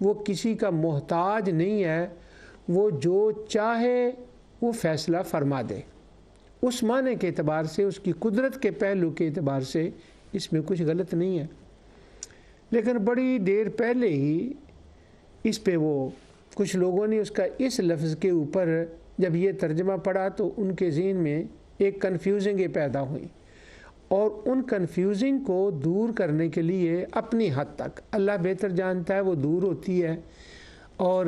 وہ کسی کا محتاج نہیں ہے، وہ جو چاہے وہ فیصلہ فرما دے۔ اس معنی کے اعتبار سے، اس کی قدرت کے پہلو کے اعتبار سے اس میں کچھ غلط نہیں ہے، لیکن بڑی دیر پہلے ہی اس پہ وہ کچھ لوگوں نے اس کا اس لفظ کے اوپر جب یہ ترجمہ پڑھا تو ان کے ذہن میں ایک کنفیوزنگ پیدا ہوئی، اور ان کنفیوزنگ کو دور کرنے کے لیے اپنی حد تک، اللہ بہتر جانتا ہے وہ دور ہوتی ہے اور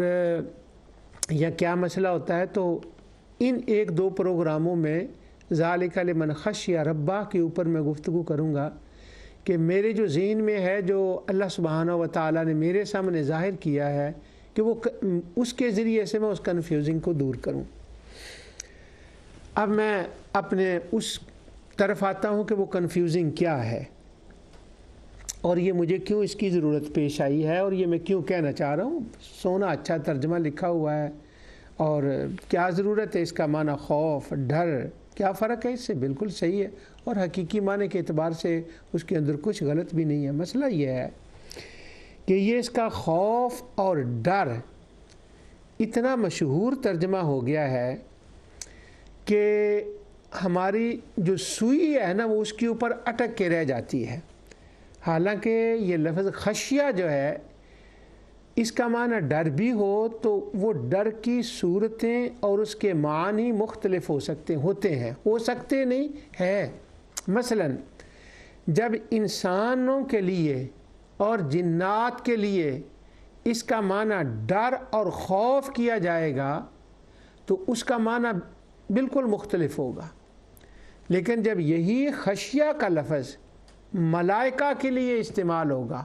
یا کیا مسئلہ ہوتا ہے، تو ان ایک دو پروگراموں میں ذالک لمن خشی ربہ کے اوپر میں گفتگو کروں گا کہ میرے جو ذہن میں ہے، جو اللہ سبحانہ و تعالیٰ نے میرے سامنے ظاہر کیا ہے، کہ وہ اس کے ذریعے سے میں اس کنفیوزنگ کو دور کروں۔ اب میں اپنے اس طرف آتا ہوں کہ وہ کنفیوزنگ کیا ہے، اور یہ مجھے کیوں اس کی ضرورت پیش آئی ہے، اور یہ میں کیوں کہنا چاہ رہا ہوں۔ سونا اچھا ترجمہ لکھا ہوا ہے، اور کیا ضرورت ہے اس کا معنی خوف، ڈر، کیا فرق ہے اس سے؟ بالکل صحیح ہے، اور حقیقی معنی کے اعتبار سے اس کے اندر کچھ غلط بھی نہیں ہے۔ مسئلہ یہ ہے کہ یہ اس کا خوف اور ڈر اتنا مشہور ترجمہ ہو گیا ہے کہ ہماری جو سوئی ہے نا وہ اس کے اوپر اٹک کے رہ جاتی ہے، حالانکہ یہ لفظ خشیہ جو ہے اس کا معنی ڈر بھی ہو تو وہ ڈر کی صورتیں اور اس کے معنی مختلف ہو سکتے نہیں ہے۔ مثلا جب انسانوں کے لیے اور جنات کے لیے اس کا معنی ڈر اور خوف کیا جائے گا تو اس کا معنی بالکل مختلف ہوگا، لیکن جب یہی خشیہ کا لفظ ملائکہ کے لیے استعمال ہوگا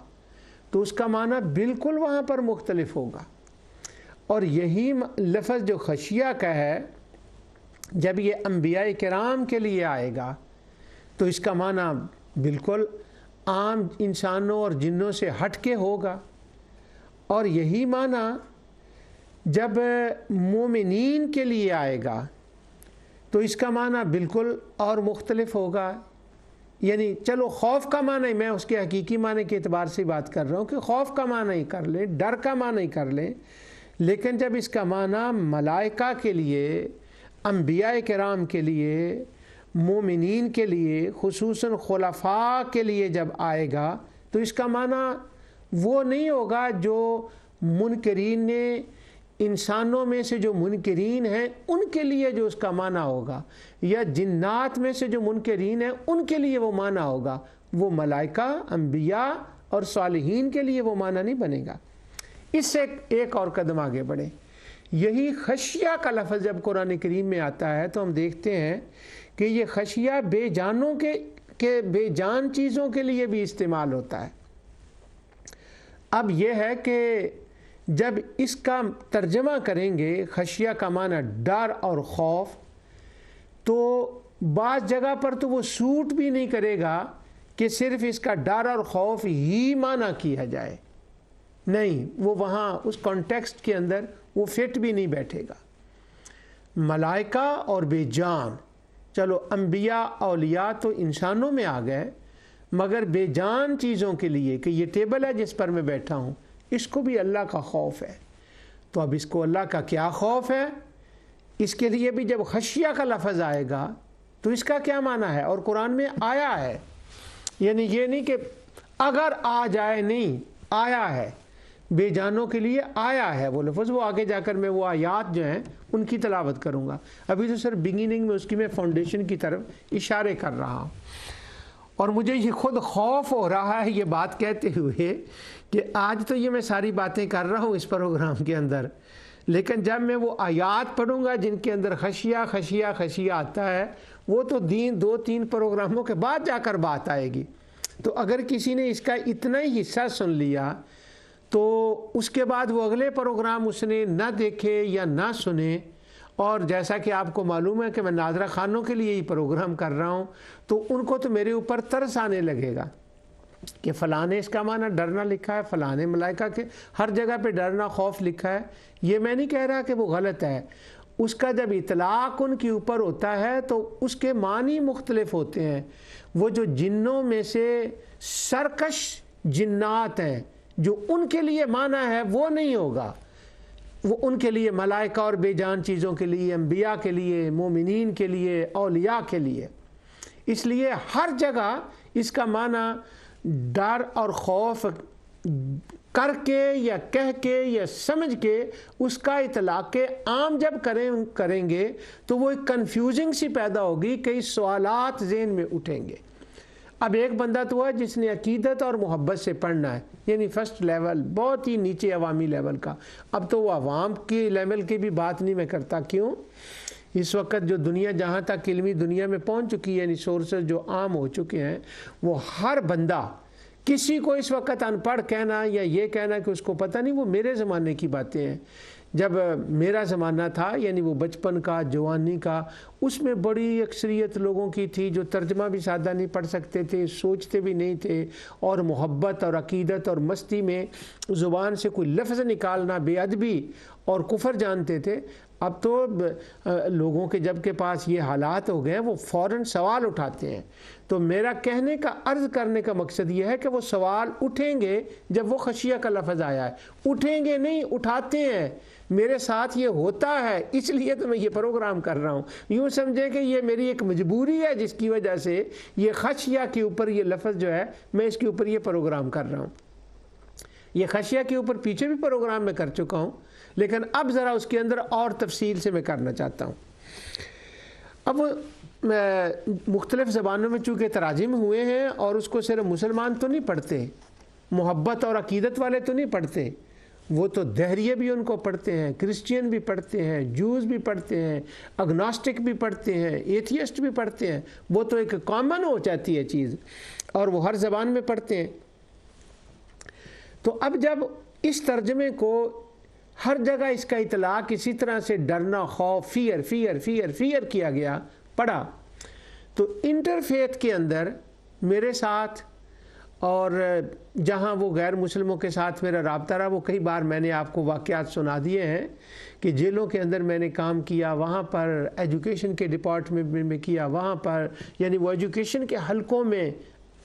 تو اس کا معنی بالکل وہاں پر مختلف ہوگا، اور یہی لفظ جو خشیہ کا ہے جب یہ انبیاء کرام کے لیے آئے گا تو اس کا معنی بالکل عام انسانوں اور جنوں سے ہٹ کے ہوگا، اور یہی معنی جب مومنین کے لیے آئے گا تو اس کا معنی بالکل اور مختلف ہوگا۔ یعنی چلو خوف کا معنی میں اس کے حقیقی معنی کے اعتبار سے بات کر رہا ہوں کہ خوف کا معنی ہی کر لیں، ڈر کا معنی ہی کر لیں، لیکن جب اس کا معنی ملائکہ کے لیے، انبیاء کرام کے لیے، مومنین کے لیے، خصوصاً خلفاء کے لیے جب آئے گا تو اس کا معنی وہ نہیں ہوگا جو منکرین نے، انسانوں میں سے جو منکرین ہیں ان کے لیے جو اس کا معنی ہوگا، یا جنات میں سے جو منکرین ہیں ان کے لیے وہ معنی ہوگا، وہ ملائکہ، انبیاء اور صالحین کے لیے وہ معنی نہیں بنے گا۔ اس سے ایک اور قدم آگے بڑھیں، یہی خشیہ کا لفظ جب قرآن کریم میں آتا ہے تو ہم دیکھتے ہیں کہ یہ خشیہ بے جانوں کے بے جان چیزوں کے لیے بھی استعمال ہوتا ہے۔ اب یہ ہے کہ جب اس کا ترجمہ کریں گے خشیہ کا معنی ڈر اور خوف، تو بعض جگہ پر تو وہ سوٹ بھی نہیں کرے گا کہ صرف اس کا ڈر اور خوف ہی معنی کیا جائے، نہیں، وہ وہاں اس کانٹیکسٹ کے اندر وہ فٹ بھی نہیں بیٹھے گا۔ ملائکہ اور بے جان، چلو انبیاء اولیاء تو انسانوں میں آ گئے، مگر بے جان چیزوں کے لیے کہ یہ ٹیبل ہے جس پر میں بیٹھا ہوں اس کو بھی اللہ کا خوف ہے، تو اب اس کو اللہ کا کیا خوف ہے، اس کے لیے بھی جب خشیہ کا لفظ آئے گا تو اس کا کیا معنی ہے، اور قرآن میں آیا ہے، یعنی یہ نہیں کہ اگر آ جائے، نہیں، آیا ہے، بے جانوں کے لیے آیا ہے وہ لفظ۔ وہ آگے جا کر میں وہ آیات جو ہیں ان کی تلاوت کروں گا، ابھی تو سر بگننگ میں اس کی میں فاؤنڈیشن کی طرف اشارے کر رہا ہوں، اور مجھے یہ خود خوف ہو رہا ہے یہ بات کہتے ہوئے کہ آج تو یہ میں ساری باتیں کر رہا ہوں اس پروگرام کے اندر، لیکن جب میں وہ آیات پڑھوں گا جن کے اندر خشیہ خشیہ خشیہ آتا ہے، وہ تو 2-3 پروگراموں کے بعد جا کر بات آئے گی، تو اگر کسی نے اس کا اتنا ہی حصہ سن لیا تو اس کے بعد وہ اگلے پروگرام اس نے نہ دیکھے یا نہ سنے، اور جیسا کہ آپ کو معلوم ہے کہ میں ناظرہ خانوں کے لیے ہی پروگرام کر رہا ہوں، تو ان کو تو میرے اوپر ترس آنے لگے گا کہ فلاں نے اس کا معنی ڈرنا لکھا ہے، فلاں نے ملائکہ کے ہر جگہ پہ ڈرنا خوف لکھا ہے۔ یہ میں نہیں کہہ رہا کہ وہ غلط ہے، اس کا جب اطلاق ان کے اوپر ہوتا ہے تو اس کے معنی مختلف ہوتے ہیں۔ وہ جو جنوں میں سے سرکش جنات ہیں جو ان کے لیے مانا ہے وہ نہیں ہوگا، وہ ان کے لیے ملائکہ اور بے جان چیزوں کے لیے، انبیاء کے لیے، مومنین کے لیے، اولیاء کے لیے۔ اس لیے ہر جگہ اس کا معنی ڈر اور خوف کر کے یا کہہ کے یا سمجھ کے اس کا اطلاق عام جب کریں گے تو وہ ایک کنفیوزنگ سی پیدا ہوگی، کئی سوالات ذہن میں اٹھیں گے۔ اب ایک بندہ تو ہے جس نے عقیدت اور محبت سے پڑھنا ہے، یعنی فرسٹ لیول، بہت ہی نیچے عوامی لیول کا۔ اب تو وہ عوام کی لیول کی بھی بات نہیں میں کرتا، کیوں؟ اس وقت جو دنیا جہاں تک علمی دنیا میں پہنچ چکی ہے، یعنی سورسز جو عام ہو چکے ہیں، وہ ہر بندہ، کسی کو اس وقت ان پڑھ کہنا یا یہ کہنا کہ اس کو پتہ نہیں، وہ میرے زمانے کی باتیں ہیں۔ جب میرا زمانہ تھا، یعنی وہ بچپن کا، جوانی کا، اس میں بڑی اکثریت لوگوں کی تھی جو ترجمہ بھی سادہ نہیں پڑھ سکتے تھے، سوچتے بھی نہیں تھے، اور محبت اور عقیدت اور مستی میں زبان سے کوئی لفظ نکالنا بے ادبی اور کفر جانتے تھے۔ اب تو لوگوں کے جب کے پاس یہ حالات ہو گئے، وہ فوراً سوال اٹھاتے ہیں۔ تو میرا کہنے کا، عرض کرنے کا مقصد یہ ہے کہ وہ سوال اٹھیں گے جب وہ خشیہ کا لفظ آیا ہے، اٹھیں گے نہیں، اٹھاتے ہیں۔ میرے ساتھ یہ ہوتا ہے، اس لیے تو میں یہ پروگرام کر رہا ہوں۔ یوں سمجھیں کہ یہ میری ایک مجبوری ہے جس کی وجہ سے یہ خشیہ کے اوپر یہ لفظ جو ہے، میں اس کے اوپر یہ پروگرام کر رہا ہوں۔ یہ خشیہ کے اوپر پیچھے بھی پروگرام میں کر چکا ہوں، لیکن اب ذرا اس کے اندر اور تفصیل سے میں کرنا چاہتا ہوں۔ اب مختلف زبانوں میں چونکہ تراجم ہوئے ہیں، اور اس کو صرف مسلمان تو نہیں پڑھتے، محبت اور عقیدت والے تو نہیں پڑھتے، وہ تو دہریے بھی ان کو پڑھتے ہیں، کرسچین بھی پڑھتے ہیں، جوز بھی پڑھتے ہیں، اگنوسٹک بھی پڑھتے ہیں، ایتھیسٹ بھی پڑھتے ہیں۔ وہ تو ایک کامن ہو جاتی ہے چیز، اور وہ ہر زبان میں پڑھتے ہیں۔ تو اب جب اس ترجمے کو ہر جگہ اس کا اطلاق اسی طرح سے ڈرنا، خوف، فیئر فیئر فیئر فیئر کیا گیا، پڑھا، تو انٹرفیتھ کے اندر میرے ساتھ اور جہاں وہ غیر مسلموں کے ساتھ میرا رابطہ رہا، وہ کئی بار میں نے آپ کو واقعات سنا دیے ہیں کہ جیلوں کے اندر میں نے کام کیا، وہاں پر ایجوکیشن کے ڈپارٹمنٹ میں کیا، وہاں پر یعنی وہ ایجوکیشن کے حلقوں میں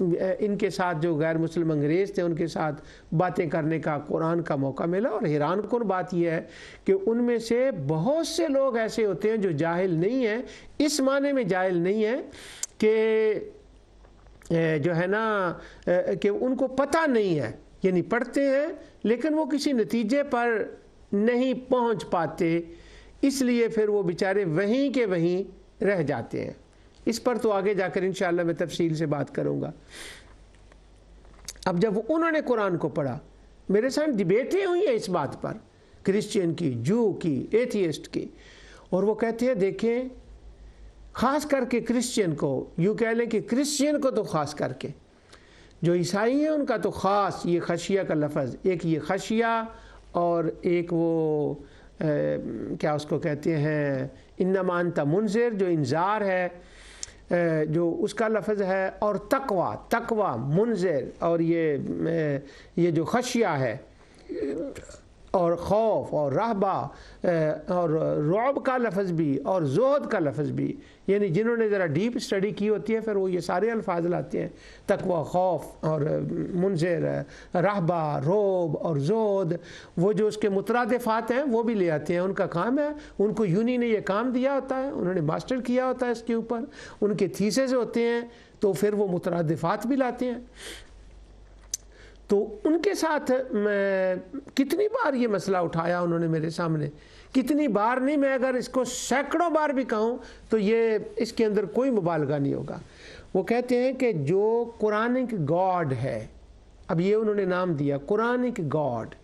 ان کے ساتھ جو غیر مسلم انگریز تھے ان کے ساتھ باتیں کرنے کا، قرآن کا موقع ملا۔ اور حیران کن بات یہ ہے کہ ان میں سے بہت سے لوگ ایسے ہوتے ہیں جو جاہل نہیں ہیں، اس معنی میں جاہل نہیں ہیں کہ جو ہے نا کہ ان کو پتہ نہیں ہے، یعنی پڑھتے ہیں لیکن وہ کسی نتیجے پر نہیں پہنچ پاتے، اس لیے پھر وہ بیچارے وہیں کے وہیں رہ جاتے ہیں۔ اس پر تو آگے جا کر انشاءاللہ میں تفصیل سے بات کروں گا۔ اب جب انہوں نے قرآن کو پڑھا، میرے ساتھ ڈیبیٹیں ہوئی ہیں اس بات پر، کرسچین کی، جو کی، ایتھیسٹ کی، اور وہ کہتے ہیں دیکھیں، خاص کر کے کرسچین کو، یوں کہہ لیں کہ کرسچین کو تو خاص کر کے، جو عیسائی ہیں ان کا تو خاص یہ خشیہ کا لفظ، ایک یہ خشیہ اور ایک وہ کیا اس کو کہتے ہیں، انما انت منذر، جو انذار ہے، جو اس کا لفظ ہے، اور تقوی منذر، اور یہ جو خشیہ ہے، اور خوف اور رہبہ اور رعب کا لفظ بھی، اور زہد کا لفظ بھی، یعنی جنہوں نے ذرا ڈیپ اسٹڈی کی ہوتی ہے پھر وہ یہ سارے الفاظ لاتے ہیں، تقوی، خوف اور منذر، رہبہ، رعب اور زہد، وہ جو اس کے مترادفات ہیں وہ بھی لے آتے ہیں۔ ان کا کام ہے، ان کو یونی نے یہ کام دیا ہوتا ہے، انہوں نے ماسٹر کیا ہوتا ہے اس کے اوپر، ان کے تھیسز ہوتے ہیں، تو پھر وہ مترادفات بھی لاتے ہیں۔ تو ان کے ساتھ میں کتنی بار یہ مسئلہ اٹھایا انہوں نے میرے سامنے، کتنی بار نہیں، میں اگر اس کو سینکڑوں بار بھی کہوں تو یہ اس کے اندر کوئی مبالغہ نہیں ہوگا۔ وہ کہتے ہیں کہ جو قرآنک گاڈ ہے، اب یہ انہوں نے نام دیا قرآنک گاڈ،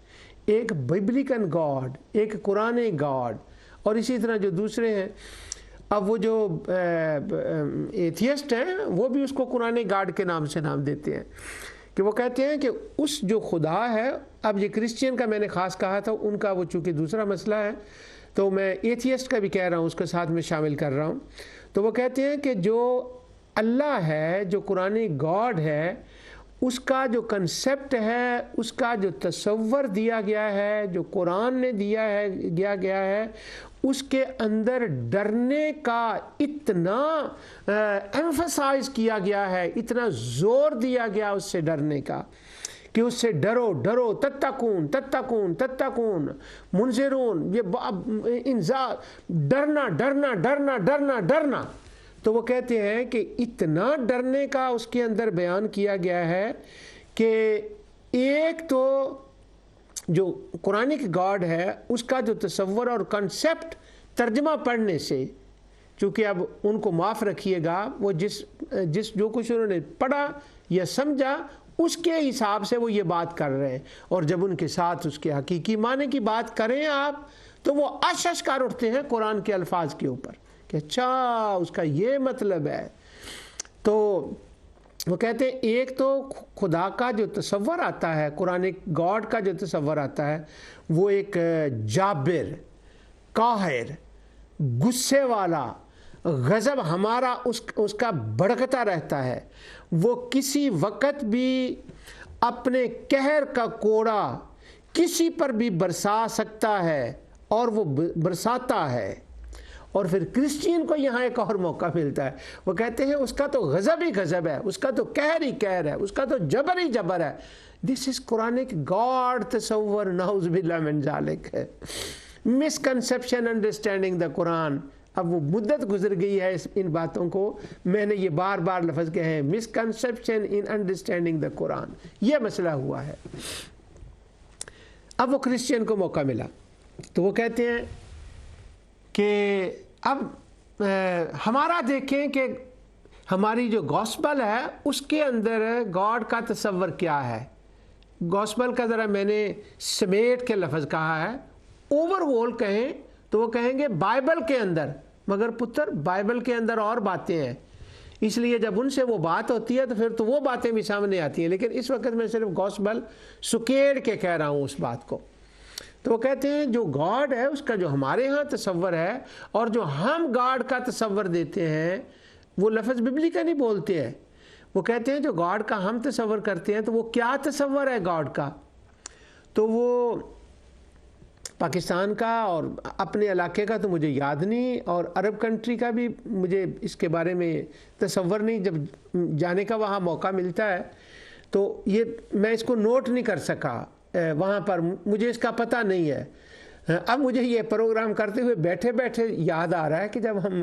ایک بائبلیکن گاڈ، ایک قرآن گاڈ، اور اسی طرح جو دوسرے ہیں، اب وہ جو ایتھیسٹ ہیں وہ بھی اس کو قرآن گاڈ کے نام سے نام دیتے ہیں، کہ وہ کہتے ہیں کہ اس جو خدا ہے، اب یہ کرسچین کا میں نے خاص کہا تھا، ان کا وہ چونکہ دوسرا مسئلہ ہے تو میں ایتھیسٹ کا بھی کہہ رہا ہوں، اس کے ساتھ میں شامل کر رہا ہوں۔ تو وہ کہتے ہیں کہ جو اللہ ہے، جو قرآن گاڈ ہے، اس کا جو کنسپٹ ہے، اس کا جو تصور دیا گیا ہے، جو قرآن نے دیا گیا ہے، اس کے اندر ڈرنے کا اتنا ایمفسائز کیا گیا ہے، اتنا زور دیا گیا اس سے ڈرنے کا، کہ اس سے ڈرو ڈرو، تتقون تتقون تتقون منذرون، یہ انذار، ڈرنا ڈرنا ڈرنا ڈرنا ڈرنا۔ تو وہ کہتے ہیں کہ اتنا ڈرنے کا اس کے اندر بیان کیا گیا ہے کہ ایک تو جو قرآنک گاڈ ہے اس کا جو تصور اور کنسیپٹ ترجمہ پڑھنے سے، چونکہ اب ان کو معاف رکھیے گا، وہ جس جو کچھ انہوں نے پڑھا یا سمجھا اس کے حساب سے وہ یہ بات کر رہے ہیں، اور جب ان کے ساتھ اس کے حقیقی معنی کی بات کریں آپ تو وہ اشش کر اٹھتے ہیں قرآن کے الفاظ کے اوپر کہ اچھا اس کا یہ مطلب ہے۔ تو وہ کہتے ہیں ایک تو خدا کا جو تصور آتا ہے، قرآن گاڈ کا جو تصور آتا ہے، وہ ایک جابر، قاہر، غصے والا، غضب ہمارا اس کا بڑھتا رہتا ہے، وہ کسی وقت بھی اپنے قہر کا کوڑا کسی پر بھی برسا سکتا ہے اور وہ برساتا ہے۔ اور پھر کرسچین کو یہاں ایک اور موقع ملتا ہے، وہ کہتے ہیں اس کا تو غضب ہی غضب ہے، اس کا تو قہر ہی قہر ہے، اس کا تو جبر ہی جبر ہے۔ دس از قرآنک گاڈ تصور، نعوذ باللہ من ذالک ہے۔ مسکنسیپشن انڈرسٹینڈنگ دا قرآن، اب وہ مدت گزر گئی ہے ان باتوں کو، میں نے یہ بار بار لفظ کہے ہیں، مسکنسیپشن ان انڈرسٹینڈنگ دا قرآن، یہ مسئلہ ہوا ہے۔ اب وہ کرسچین کو موقع ملا تو وہ کہتے ہیں کہ اب ہمارا دیکھیں کہ ہماری جو گاسپل ہے اس کے اندر گاڈ کا تصور کیا ہے۔ گاسپل کا ذرا میں نے سمیٹ کے لفظ کہا ہے، اوور آل کہیں تو وہ کہیں گے بائبل کے اندر، مگر پتر بائبل کے اندر اور باتیں ہیں، اس لیے جب ان سے وہ بات ہوتی ہے تو پھر تو وہ باتیں بھی سامنے آتی ہیں، لیکن اس وقت میں صرف گاسپل سکیڑ کے کہہ رہا ہوں اس بات کو۔ تو وہ کہتے ہیں جو گاڈ ہے اس کا جو ہمارے ہاں تصور ہے اور جو ہم گاڈ کا تصور دیتے ہیں وہ لفظ ببلی کا نہیں بولتے ہیں، وہ کہتے ہیں جو گاڈ کا ہم تصور کرتے ہیں تو وہ کیا تصور ہے گاڈ کا، تو وہ پاکستان کا اور اپنے علاقے کا تو مجھے یاد نہیں، اور عرب کنٹری کا بھی مجھے اس کے بارے میں تصور نہیں، جب جانے کا وہاں موقع ملتا ہے تو یہ میں اس کو نوٹ نہیں کر سکا وہاں پر، مجھے اس کا پتہ نہیں ہے۔ اب مجھے یہ پروگرام کرتے ہوئے بیٹھے بیٹھے یاد آ رہا ہے کہ جب ہم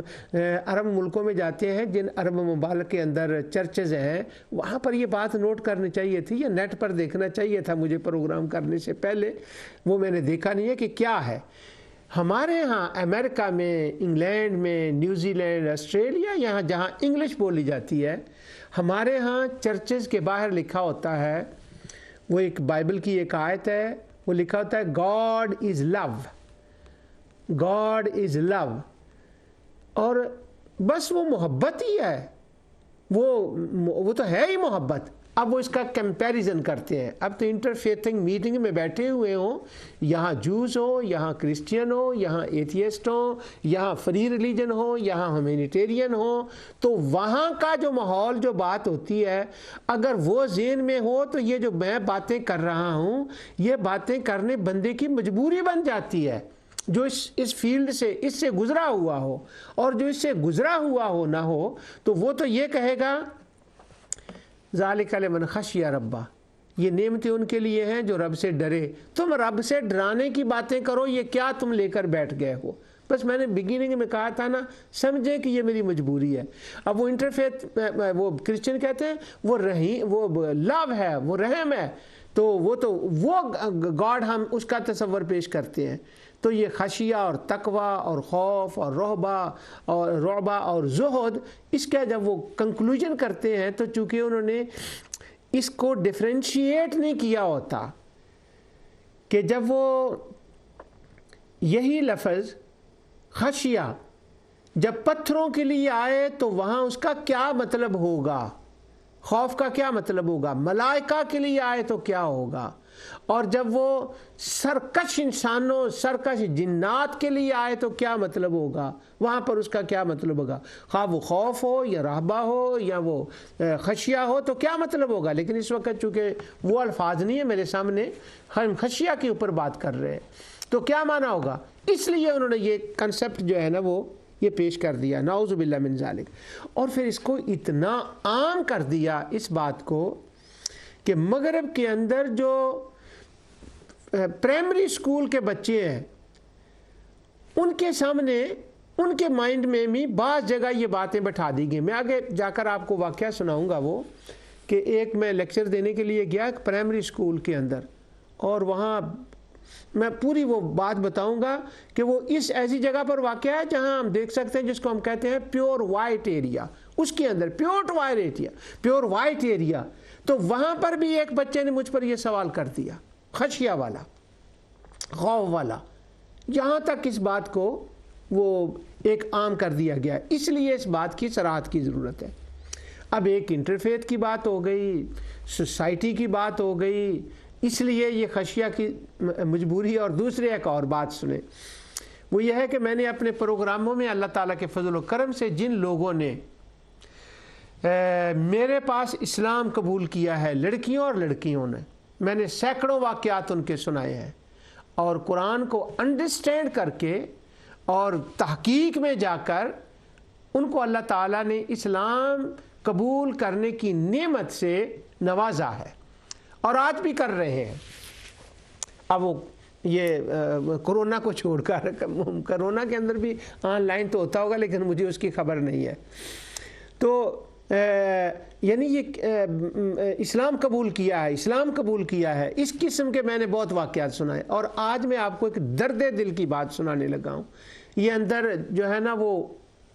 عرب ملکوں میں جاتے ہیں، جن عرب ممالک کے اندر چرچز ہیں، وہاں پر یہ بات نوٹ کرنی چاہیے تھی یا نیٹ پر دیکھنا چاہیے تھا مجھے پروگرام کرنے سے پہلے، وہ میں نے دیکھا نہیں ہے کہ کیا ہے۔ ہمارے ہاں امریکہ میں، انگلینڈ میں، نیوزی لینڈ، آسٹریلیا، یہاں جہاں انگلش بولی جاتی ہے، ہمارے ہاں چرچز کے باہر لکھا ہوتا ہے، وہ ایک بائبل کی ایک آیت ہے، وہ لکھا ہوتا ہے God is love, God is لو، اور بس وہ محبت ہی ہے، وہ تو ہے ہی محبت۔ اب وہ اس کا کمپیریزن کرتے ہیں، اب تو انٹرفیتھنگ میٹنگ میں بیٹھے ہوئے ہوں، یہاں جوز ہو، یہاں کرسچین ہو، یہاں ایتھیسٹ ہو، یہاں فری ریلیجن ہو، یہاں ہیومینیٹیرین ہو، تو وہاں کا جو ماحول جو بات ہوتی ہے اگر وہ ذہن میں ہو تو یہ جو میں باتیں کر رہا ہوں یہ باتیں کرنے بندے کی مجبوری بن جاتی ہے، جو اس فیلڈ سے اس سے گزرا ہوا ہو، اور جو اس سے گزرا ہوا ہو نہ ہو تو وہ تو یہ کہے گا ذالک لمن خشی ربہ، یہ نعمتیں ان کے لیے ہیں جو رب سے ڈرے۔ تم رب سے ڈرانے کی باتیں کرو، یہ کیا تم لے کر بیٹھ گئے ہو؟ بس میں نے بگننگ میں کہا تھا نا، سمجھے کہ یہ میری مجبوری ہے۔ اب وہ انٹرفیتھ وہ کرسچن کہتے ہیں وہ لو ہے، وہ رحم ہے، تو وہ گاڈ ہم اس کا تصور پیش کرتے ہیں۔ تو یہ خشیہ اور تقوی اور خوف اور رعبہ اور زہد، اس کا جب وہ کنکلوژن کرتے ہیں تو چونکہ انہوں نے اس کو ڈیفرینشیٹ نہیں کیا ہوتا کہ جب وہ یہی لفظ خشیہ جب پتھروں کے لیے آئے تو وہاں اس کا کیا مطلب ہوگا، خوف کا کیا مطلب ہوگا، ملائکہ کے لیے آئے تو کیا ہوگا، اور جب وہ سرکش انسانوں سرکش جنات کے لیے آئے تو کیا مطلب ہوگا، وہاں پر اس کا کیا مطلب ہوگا، خواہ وہ خوف ہو یا رہبہ ہو یا وہ خشیہ ہو تو کیا مطلب ہوگا۔ لیکن اس وقت چونکہ وہ الفاظ نہیں ہے میرے سامنے، ہم خشیہ کے اوپر بات کر رہے ہیں تو کیا معنی ہوگا، اس لیے انہوں نے یہ کنسیپٹ جو ہے نا وہ یہ پیش کر دیا، نعوذ باللہ من ذالک، اور پھر اس کو اتنا عام کر دیا اس بات کو کہ مغرب کے اندر جو پرائمری اسکول کے بچے ہیں ان کے سامنے ان کے مائنڈ میں بھی بعض جگہ یہ باتیں بٹھا دی گئی. میں آگے جا کر آپ کو واقعہ سناؤں گا وہ کہ ایک میں لیکچر دینے کے لیے گیا ایک پرائمری اسکول کے اندر, اور وہاں میں پوری وہ بات بتاؤں گا کہ وہ اس ایسی جگہ پر واقع ہے جہاں ہم دیکھ سکتے ہیں جس کو ہم کہتے ہیں پیور وائٹ ایریا, اس کے اندر پیور وائٹ ایریا. تو وہاں پر بھی ایک بچے نے مجھ پر یہ سوال کر دیا, خشیہ والا, خوف والا, یہاں تک اس بات کو وہ ایک عام کر دیا گیا. اس لیے اس بات کی صراحت کی ضرورت ہے. اب ایک انٹرفیتھ کی بات ہو گئی, سوسائٹی کی بات ہو گئی, اس لیے یہ خشیہ کی مجبوری. اور دوسرے ایک اور بات سنیں, وہ یہ ہے کہ میں نے اپنے پروگراموں میں اللہ تعالیٰ کے فضل و کرم سے جن لوگوں نے میرے پاس اسلام قبول کیا ہے, لڑکیوں اور لڑکیوں نے, میں نے سینکڑوں واقعات ان کے سنائے ہیں, اور قرآن کو انڈرسٹینڈ کر کے اور تحقیق میں جا کر ان کو اللہ تعالیٰ نے اسلام قبول کرنے کی نعمت سے نوازا ہے, اور آج بھی کر رہے ہیں. اب وہ یہ کرونا کو چھوڑ کر, کرونا کے اندر بھی آن لائن تو ہوتا ہوگا لیکن مجھے اس کی خبر نہیں ہے. تو یعنی یہ اسلام قبول کیا ہے, اس قسم کے میں نے بہت واقعات سنائے. اور آج میں آپ کو ایک درد دل کی بات سنانے لگا ہوں. یہ اندر جو ہے نا وہ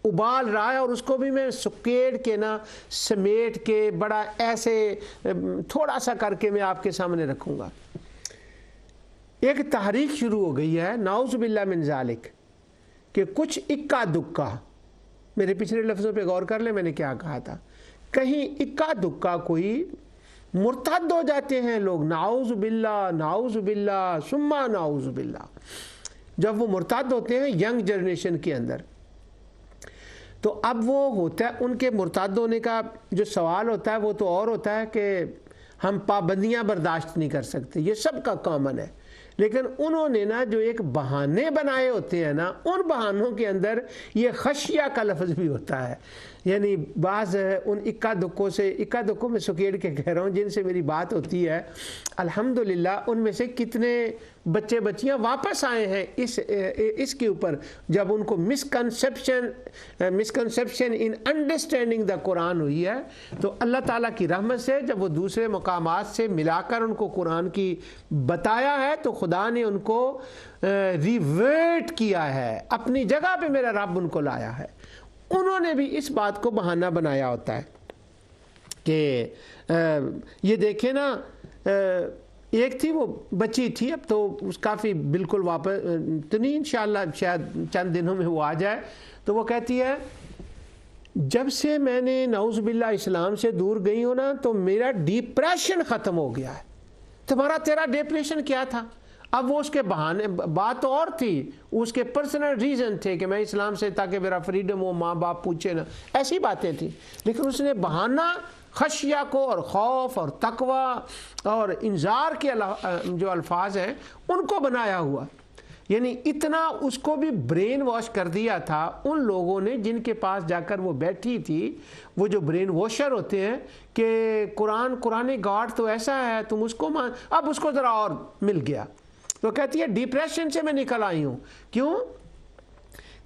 ابال رہا ہے, اور اس کو بھی میں سکیڑ کے نا سمیٹ کے بڑا ایسے تھوڑا سا کر کے میں آپ کے سامنے رکھوں گا. ایک تحریک شروع ہو گئی ہے, نعوذ باللہ من ذالک, کہ کچھ اکا دکا, میرے پچھلے لفظوں پہ غور کر لیں میں نے کیا کہا تھا, کہیں اکا دکا کوئی مرتد ہو جاتے ہیں لوگ, نعوذ باللہ ثم نعوذ باللہ. جب وہ مرتد ہوتے ہیں ینگ جنریشن کے اندر, تو اب وہ ہوتا ہے ان کے مرتد ہونے کا جو سوال ہوتا ہے وہ تو اور ہوتا ہے کہ ہم پابندیاں برداشت نہیں کر سکتے, یہ سب کا کامن ہے. لیکن انہوں نے نا جو ایک بہانے بنائے ہوتے ہیں نا, ان بہانوں کے اندر یہ خشیہ کا لفظ بھی ہوتا ہے. یعنی بعض ان اکا دکوں میں سکیڑ کے کہہ رہا ہوں جن سے میری بات ہوتی ہے, الحمدللہ ان میں سے کتنے بچے بچیاں واپس آئے ہیں اس کے اوپر, جب ان کو مسکنسیپشن ان انڈرسٹینڈنگ دا قرآن ہوئی ہے. تو اللہ تعالیٰ کی رحمت سے جب وہ دوسرے مقامات سے ملا کر ان کو قرآن کی بتایا ہے تو خدا نے ان کو ریورٹ کیا ہے, اپنی جگہ پہ میرا رب ان کو لایا ہے. انہوں نے بھی اس بات کو بہانہ بنایا ہوتا ہے کہ یہ دیکھیں نا, ایک تھی وہ بچی تھی, اب تو اس کافی بالکل واپس تو نہیں, انشاءاللہ شاید چند دنوں میں وہ آ جائے. تو وہ کہتی ہے جب سے میں نے نعوذ باللہ اسلام سے دور گئی ہوں نا تو میرا ڈپریشن ختم ہو گیا ہے. تیرا ڈپریشن کیا تھا؟ اب وہ اس کے بہانے, بات اور تھی, اس کے پرسنل ریزن تھے کہ میں اسلام سے تاکہ میرا فریڈم ہو, ماں باپ پوچھے نا, ایسی باتیں تھیں. لیکن اس نے بہانہ خشیہ کو اور خوف اور تقوی اور انذار کے جو الفاظ ہیں ان کو بنایا ہوا. یعنی اتنا اس کو بھی برین واش کر دیا تھا ان لوگوں نے جن کے پاس جا کر وہ بیٹھی تھی, وہ جو برین واشر ہوتے ہیں کہ قرآن گاڈ تو ایسا ہے تم اس کو مان. اب اس کو ذرا اور مل گیا. تو کہتی ہے ڈپریشن سے میں نکل آئی ہوں. کیوں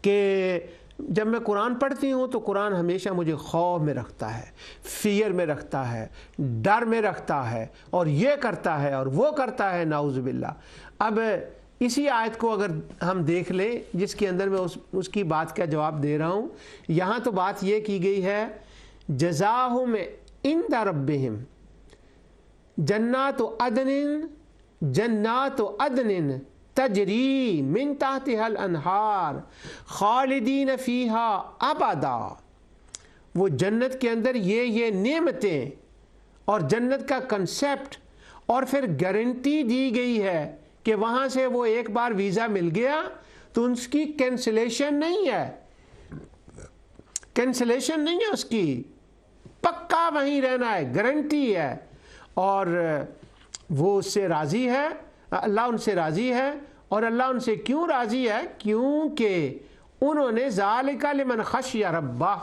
کہ جب میں قرآن پڑھتی ہوں تو قرآن ہمیشہ مجھے خوف میں رکھتا ہے, فیئر میں رکھتا ہے, ڈر میں رکھتا ہے, اور یہ کرتا ہے اور وہ کرتا ہے, نعوذ باللہ. اب اسی آیت کو اگر ہم دیکھ لیں جس کے اندر میں اس کی بات کا جواب دے رہا ہوں, یہاں تو بات یہ کی گئی ہے جزاہم عند ربہم جنات عدن تجری من تحتها الانہار خالدین فیہا ابدا. وہ جنت کے اندر یہ نعمتیں اور جنت کا کنسیپٹ, اور پھر گارنٹی دی گئی ہے کہ وہاں سے وہ ایک بار ویزا مل گیا تو اس کی کینسلیشن نہیں ہے, اس کی پکا وہیں رہنا ہے, گارنٹی ہے. اور وہ اس سے راضی ہے, اللہ ان سے راضی ہے. اور اللہ ان سے کیوں راضی ہے؟ کیونکہ انہوں نے ذالک لمن خشی ربہ,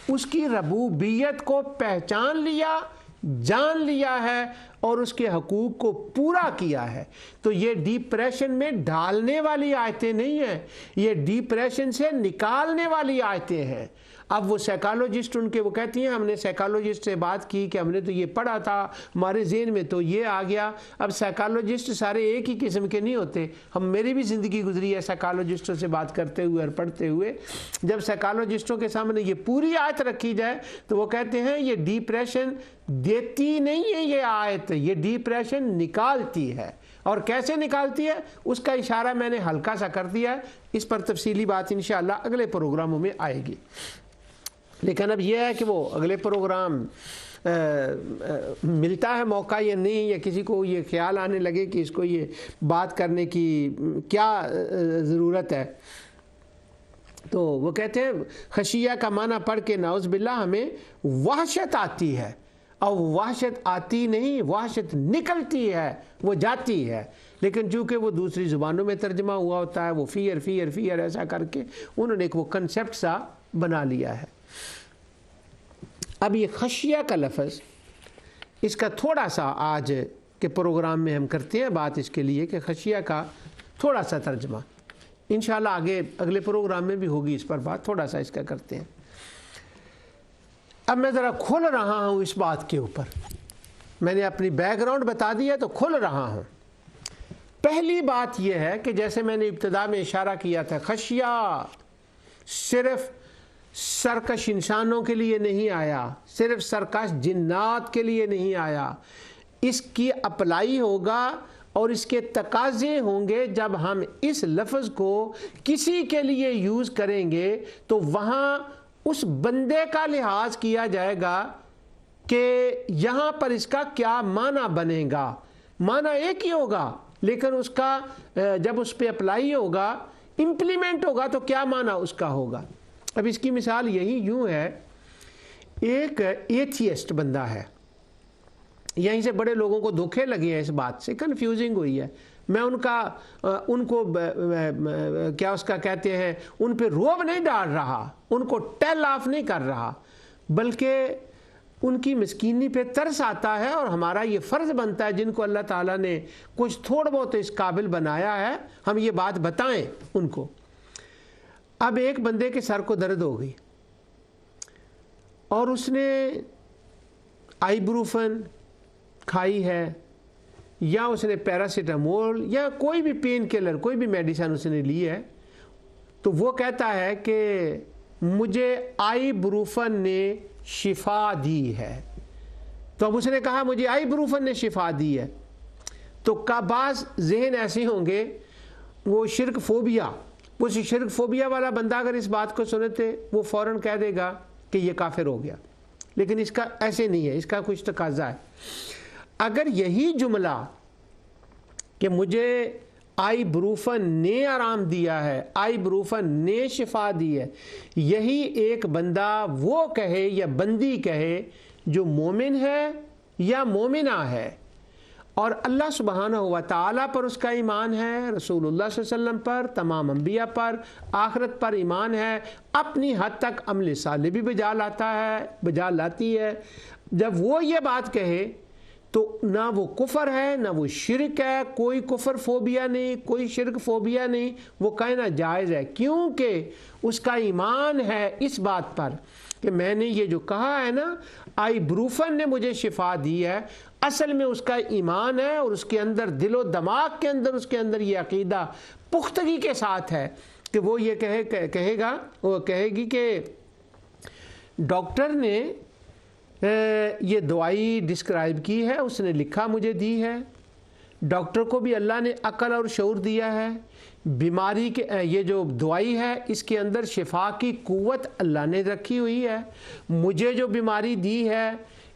اس کی ربوبیت کو پہچان لیا جان لیا ہے اور اس کے حقوق کو پورا کیا ہے۔ تو یہ ڈپریشن میں ڈالنے والی آیتیں نہیں ہیں، یہ ڈپریشن سے نکالنے والی آیتیں ہیں۔ اب وہ سائیکالوجسٹ ان کے وہ کہتی ہیں ہم نے سائیکالوجسٹ سے بات کی کہ ہم نے تو یہ پڑھا تھا، ہمارے ذہن میں تو یہ آ گیا۔ اب سائیکالوجسٹ سارے ایک ہی قسم کے نہیں ہوتے، میری بھی زندگی گزری ہے سائیکالوجسٹوں سے بات کرتے ہوئے اور پڑھتے ہوئے۔ جب سائیکالوجسٹوں کے سامنے یہ پوری آیت رکھی جائے تو وہ کہتے ہیں یہ ڈپریشن دیتی نہیں ہے، یہ آیت یہ ڈپریشن نکالتی ہے۔ اور کیسے نکالتی ہے اس کا اشارہ میں نے ہلکا سا کر دیا ہے، اس پر تفصیلی بات انشاءاللہ اگلے پروگراموں میں آئے گی۔ لیکن اب یہ ہے کہ وہ اگلے پروگرام ملتا ہے موقع یا نہیں، یا کسی کو یہ خیال آنے لگے کہ اس کو یہ بات کرنے کی کیا ضرورت ہے۔ تو وہ کہتے ہیں خشیہ کا معنی پڑھ کے نعوذ باللہ ہمیں وحشت آتی ہے، اور وحشت آتی نہیں، وحشت نکلتی ہے، وہ جاتی ہے۔ لیکن چونکہ وہ دوسری زبانوں میں ترجمہ ہوا ہوتا ہے، وہ فیئر فیئر فیئر ایسا کر کے انہوں نے ایک وہ کنسیپٹ سا بنا لیا ہے۔ اب یہ خشیہ کا لفظ، اس کا تھوڑا سا آج کے پروگرام میں ہم کرتے ہیں بات اس کے لیے کہ خشیہ کا تھوڑا سا ترجمہ انشاءاللہ آگے اگلے پروگرام میں بھی ہوگی، اس پر بات تھوڑا سا اس کا کرتے ہیں۔ اب میں ذرا کھل رہا ہوں اس بات کے اوپر، میں نے اپنی بیک گراؤنڈ بتا دی ہے تو کھل رہا ہوں۔ پہلی بات یہ ہے کہ جیسے میں نے ابتدا میں اشارہ کیا تھا، خشیہ صرف سرکش انسانوں کے لیے نہیں آیا، صرف سرکش جنات کے لیے نہیں آیا، اس کی اپلائی ہوگا اور اس کے تقاضے ہوں گے۔ جب ہم اس لفظ کو کسی کے لیے یوز کریں گے تو وہاں اس بندے کا لحاظ کیا جائے گا کہ یہاں پر اس کا کیا معنی بنے گا۔ معنی ایک ہی ہوگا لیکن اس کا جب اس پہ اپلائی ہوگا، امپلیمنٹ ہوگا تو کیا معنی اس کا ہوگا۔ اب اس کی مثال یہی یوں ہے، ایک ایتھیسٹ بندہ ہے، یہیں سے بڑے لوگوں کو دھوکے لگے ہیں، اس بات سے کنفیوزنگ ہوئی ہے۔ میں ان کو کیا اس کا کہتے ہیں، ان پہ روب نہیں ڈال رہا، ان کو ٹیل آف نہیں کر رہا، بلکہ ان کی مسکینی پہ ترس آتا ہے، اور ہمارا یہ فرض بنتا ہے جن کو اللہ تعالیٰ نے کچھ تھوڑا بہت اس قابل بنایا ہے، ہم یہ بات بتائیں ان کو۔ اب ایک بندے کے سر کو درد ہو گئی اور اس نے آئی بروفن کھائی ہے، یا اس نے پیراسیٹامول یا کوئی بھی پین کلر، کوئی بھی میڈیسن اس نے لی ہے، تو وہ کہتا ہے کہ مجھے آئی بروفن نے شفا دی ہے۔ تو اب اس نے کہا مجھے آئی بروفن نے شفا دی ہے، تو بعض ذہن ایسے ہوں گے، وہ شرک فوبیا، اس شرک فوبیا والا بندہ اگر اس بات کو سنتے وہ فوراً کہہ دے گا کہ یہ کافر ہو گیا، لیکن اس کا ایسے نہیں ہے، اس کا کچھ تقاضا ہے۔ اگر یہی جملہ کہ مجھے آئی بروفن نے آرام دیا ہے، آئی بروفن نے شفا دی ہے، یہی ایک بندہ وہ کہے یا بندی کہے جو مومن ہے یا مومنہ ہے، اور اللہ سبحانہ و تعالیٰ پر اس کا ایمان ہے، رسول اللہ صلی اللہ علیہ وسلم پر، تمام انبیاء پر، آخرت پر ایمان ہے، اپنی حد تک عمل صالح بھی بجا لاتی ہے، جب وہ یہ بات کہے تو نہ وہ کفر ہے نہ وہ شرک ہے، کوئی کفر فوبیا نہیں، کوئی شرک فوبیا نہیں، وہ کہنا جائز ہے، کیونکہ اس کا ایمان ہے اس بات پر کہ میں نے یہ جو کہا ہے نا، آئی بروفن نے مجھے شفا دی ہے، اصل میں اس کا ایمان ہے، اور اس کے اندر دل و دماغ کے اندر اس کے اندر یہ عقیدہ پختگی کے ساتھ ہے کہ وہ یہ کہے گا، وہ کہے گی کہ ڈاکٹر نے یہ دوائی ڈسکرائب کی ہے، اس نے لکھا مجھے دی ہے، ڈاکٹر کو بھی اللہ نے عقل اور شعور دیا ہے، بیماری کے یہ جو دوائی ہے اس کے اندر شفا کی قوت اللہ نے رکھی ہوئی ہے، مجھے جو بیماری دی ہے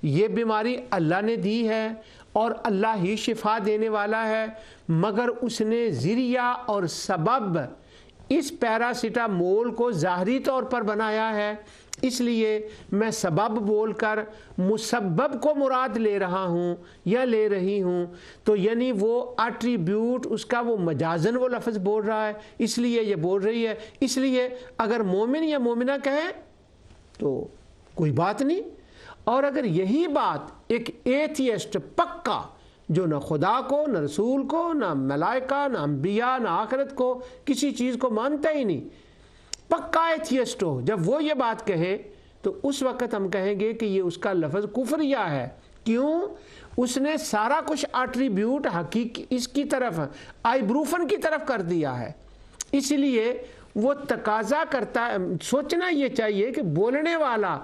یہ بیماری اللہ نے دی ہے، اور اللہ ہی شفا دینے والا ہے، مگر اس نے ذریعہ اور سبب اس پیراسیٹامول کو ظاہری طور پر بنایا ہے، اس لیے میں سبب بول کر مسبب کو مراد لے رہا ہوں یا لے رہی ہوں، تو یعنی وہ ایٹریبیوٹ اس کا وہ مجازن وہ لفظ بول رہا ہے، اس لیے یہ بول رہی ہے، اس لیے اگر مومن یا مومنہ کہیں تو کوئی بات نہیں، اور اگر یہی بات ایک ایتھیسٹ پکا جو نہ خدا کو نہ رسول کو نہ ملائکہ نہ انبیاء نہ آخرت کو کسی چیز کو مانتا ہی نہیں، پکا ایتھیسٹ ہو، جب وہ یہ بات کہے تو اس وقت ہم کہیں گے کہ یہ اس کا لفظ کفریہ ہے۔ کیوں؟ اس نے سارا کچھ ایٹریبیوٹ حقیقی اس کی طرف آئیبروفن کی طرف کر دیا ہے، اس لیے وہ تقاضا کرتا ہے، سوچنا یہ چاہیے کہ بولنے والا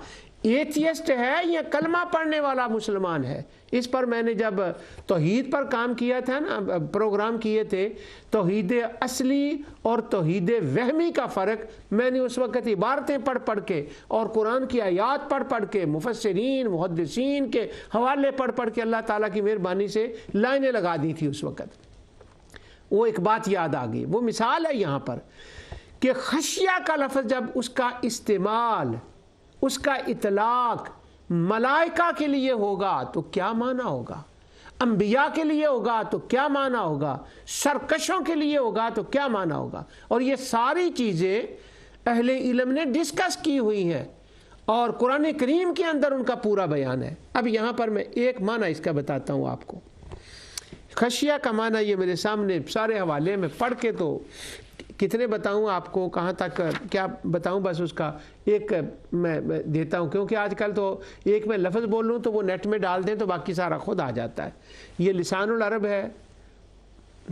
ایتھیسٹ ہے یا کلمہ پڑھنے والا مسلمان ہے۔ اس پر میں نے جب توحید پر کام کیا تھا نا، پروگرام کیے تھے، توحید اصلی اور توحید وہمی کا فرق، میں نے اس وقت عبارتیں پڑھ کے اور قرآن کی آیات پڑھ کے مفسرین محدثین کے حوالے پڑھ کے اللہ تعالیٰ کی مہربانی سے لائنیں لگا دی تھی۔ اس وقت وہ ایک بات یاد آ گئی، وہ مثال ہے یہاں پر کہ خشیہ کا لفظ جب اس کا استعمال، اس کا اطلاق ملائکہ کے لیے ہوگا تو کیا معنی ہوگا، انبیاء کے لیے ہوگا تو کیا معنی ہوگا، سرکشوں کے لیے ہوگا تو کیا معنی ہوگا۔ اور یہ ساری چیزیں اہل علم نے ڈسکس کی ہوئی ہیں اور قرآن کریم کے اندر ان کا پورا بیان ہے۔ اب یہاں پر میں ایک معنی اس کا بتاتا ہوں آپ کو۔ خشیہ کا معنی یہ میرے سامنے سارے حوالے میں پڑھ کے تو کتنے بتاؤں آپ کو، کہاں تک کیا بتاؤں، بس اس کا ایک میں دیتا ہوں، کیونکہ آج کل تو ایک میں لفظ بول لوں تو وہ نیٹ میں ڈال دیں تو باقی سارا خود آ جاتا ہے۔ یہ لسان العرب ہے،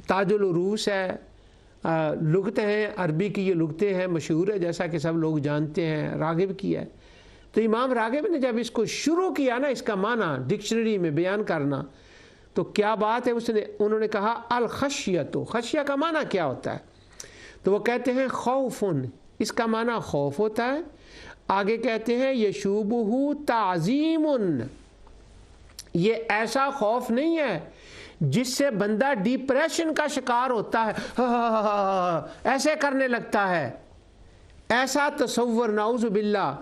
تاج العروس ہے، لغتیں ہیں عربی کی، یہ لغتیں ہیں، مشہور ہے جیسا کہ سب لوگ جانتے ہیں، راغب کی ہے۔ تو امام راغب نے جب اس کو شروع کیا نا، اس کا معنی ڈکشنری میں بیان کرنا، تو کیا بات ہے، انہوں نے کہا الخشیۃ، خشیہ کا معنی کیا ہوتا ہے؟ تو وہ کہتے ہیں خوفن، اس کا معنی خوف ہوتا ہے۔ آگے کہتے ہیں یشوبہ تعظیم، یہ ایسا خوف نہیں ہے جس سے بندہ ڈپریشن کا شکار ہوتا ہے، ایسے کرنے لگتا ہے، ایسا تصور نعوذ باللہ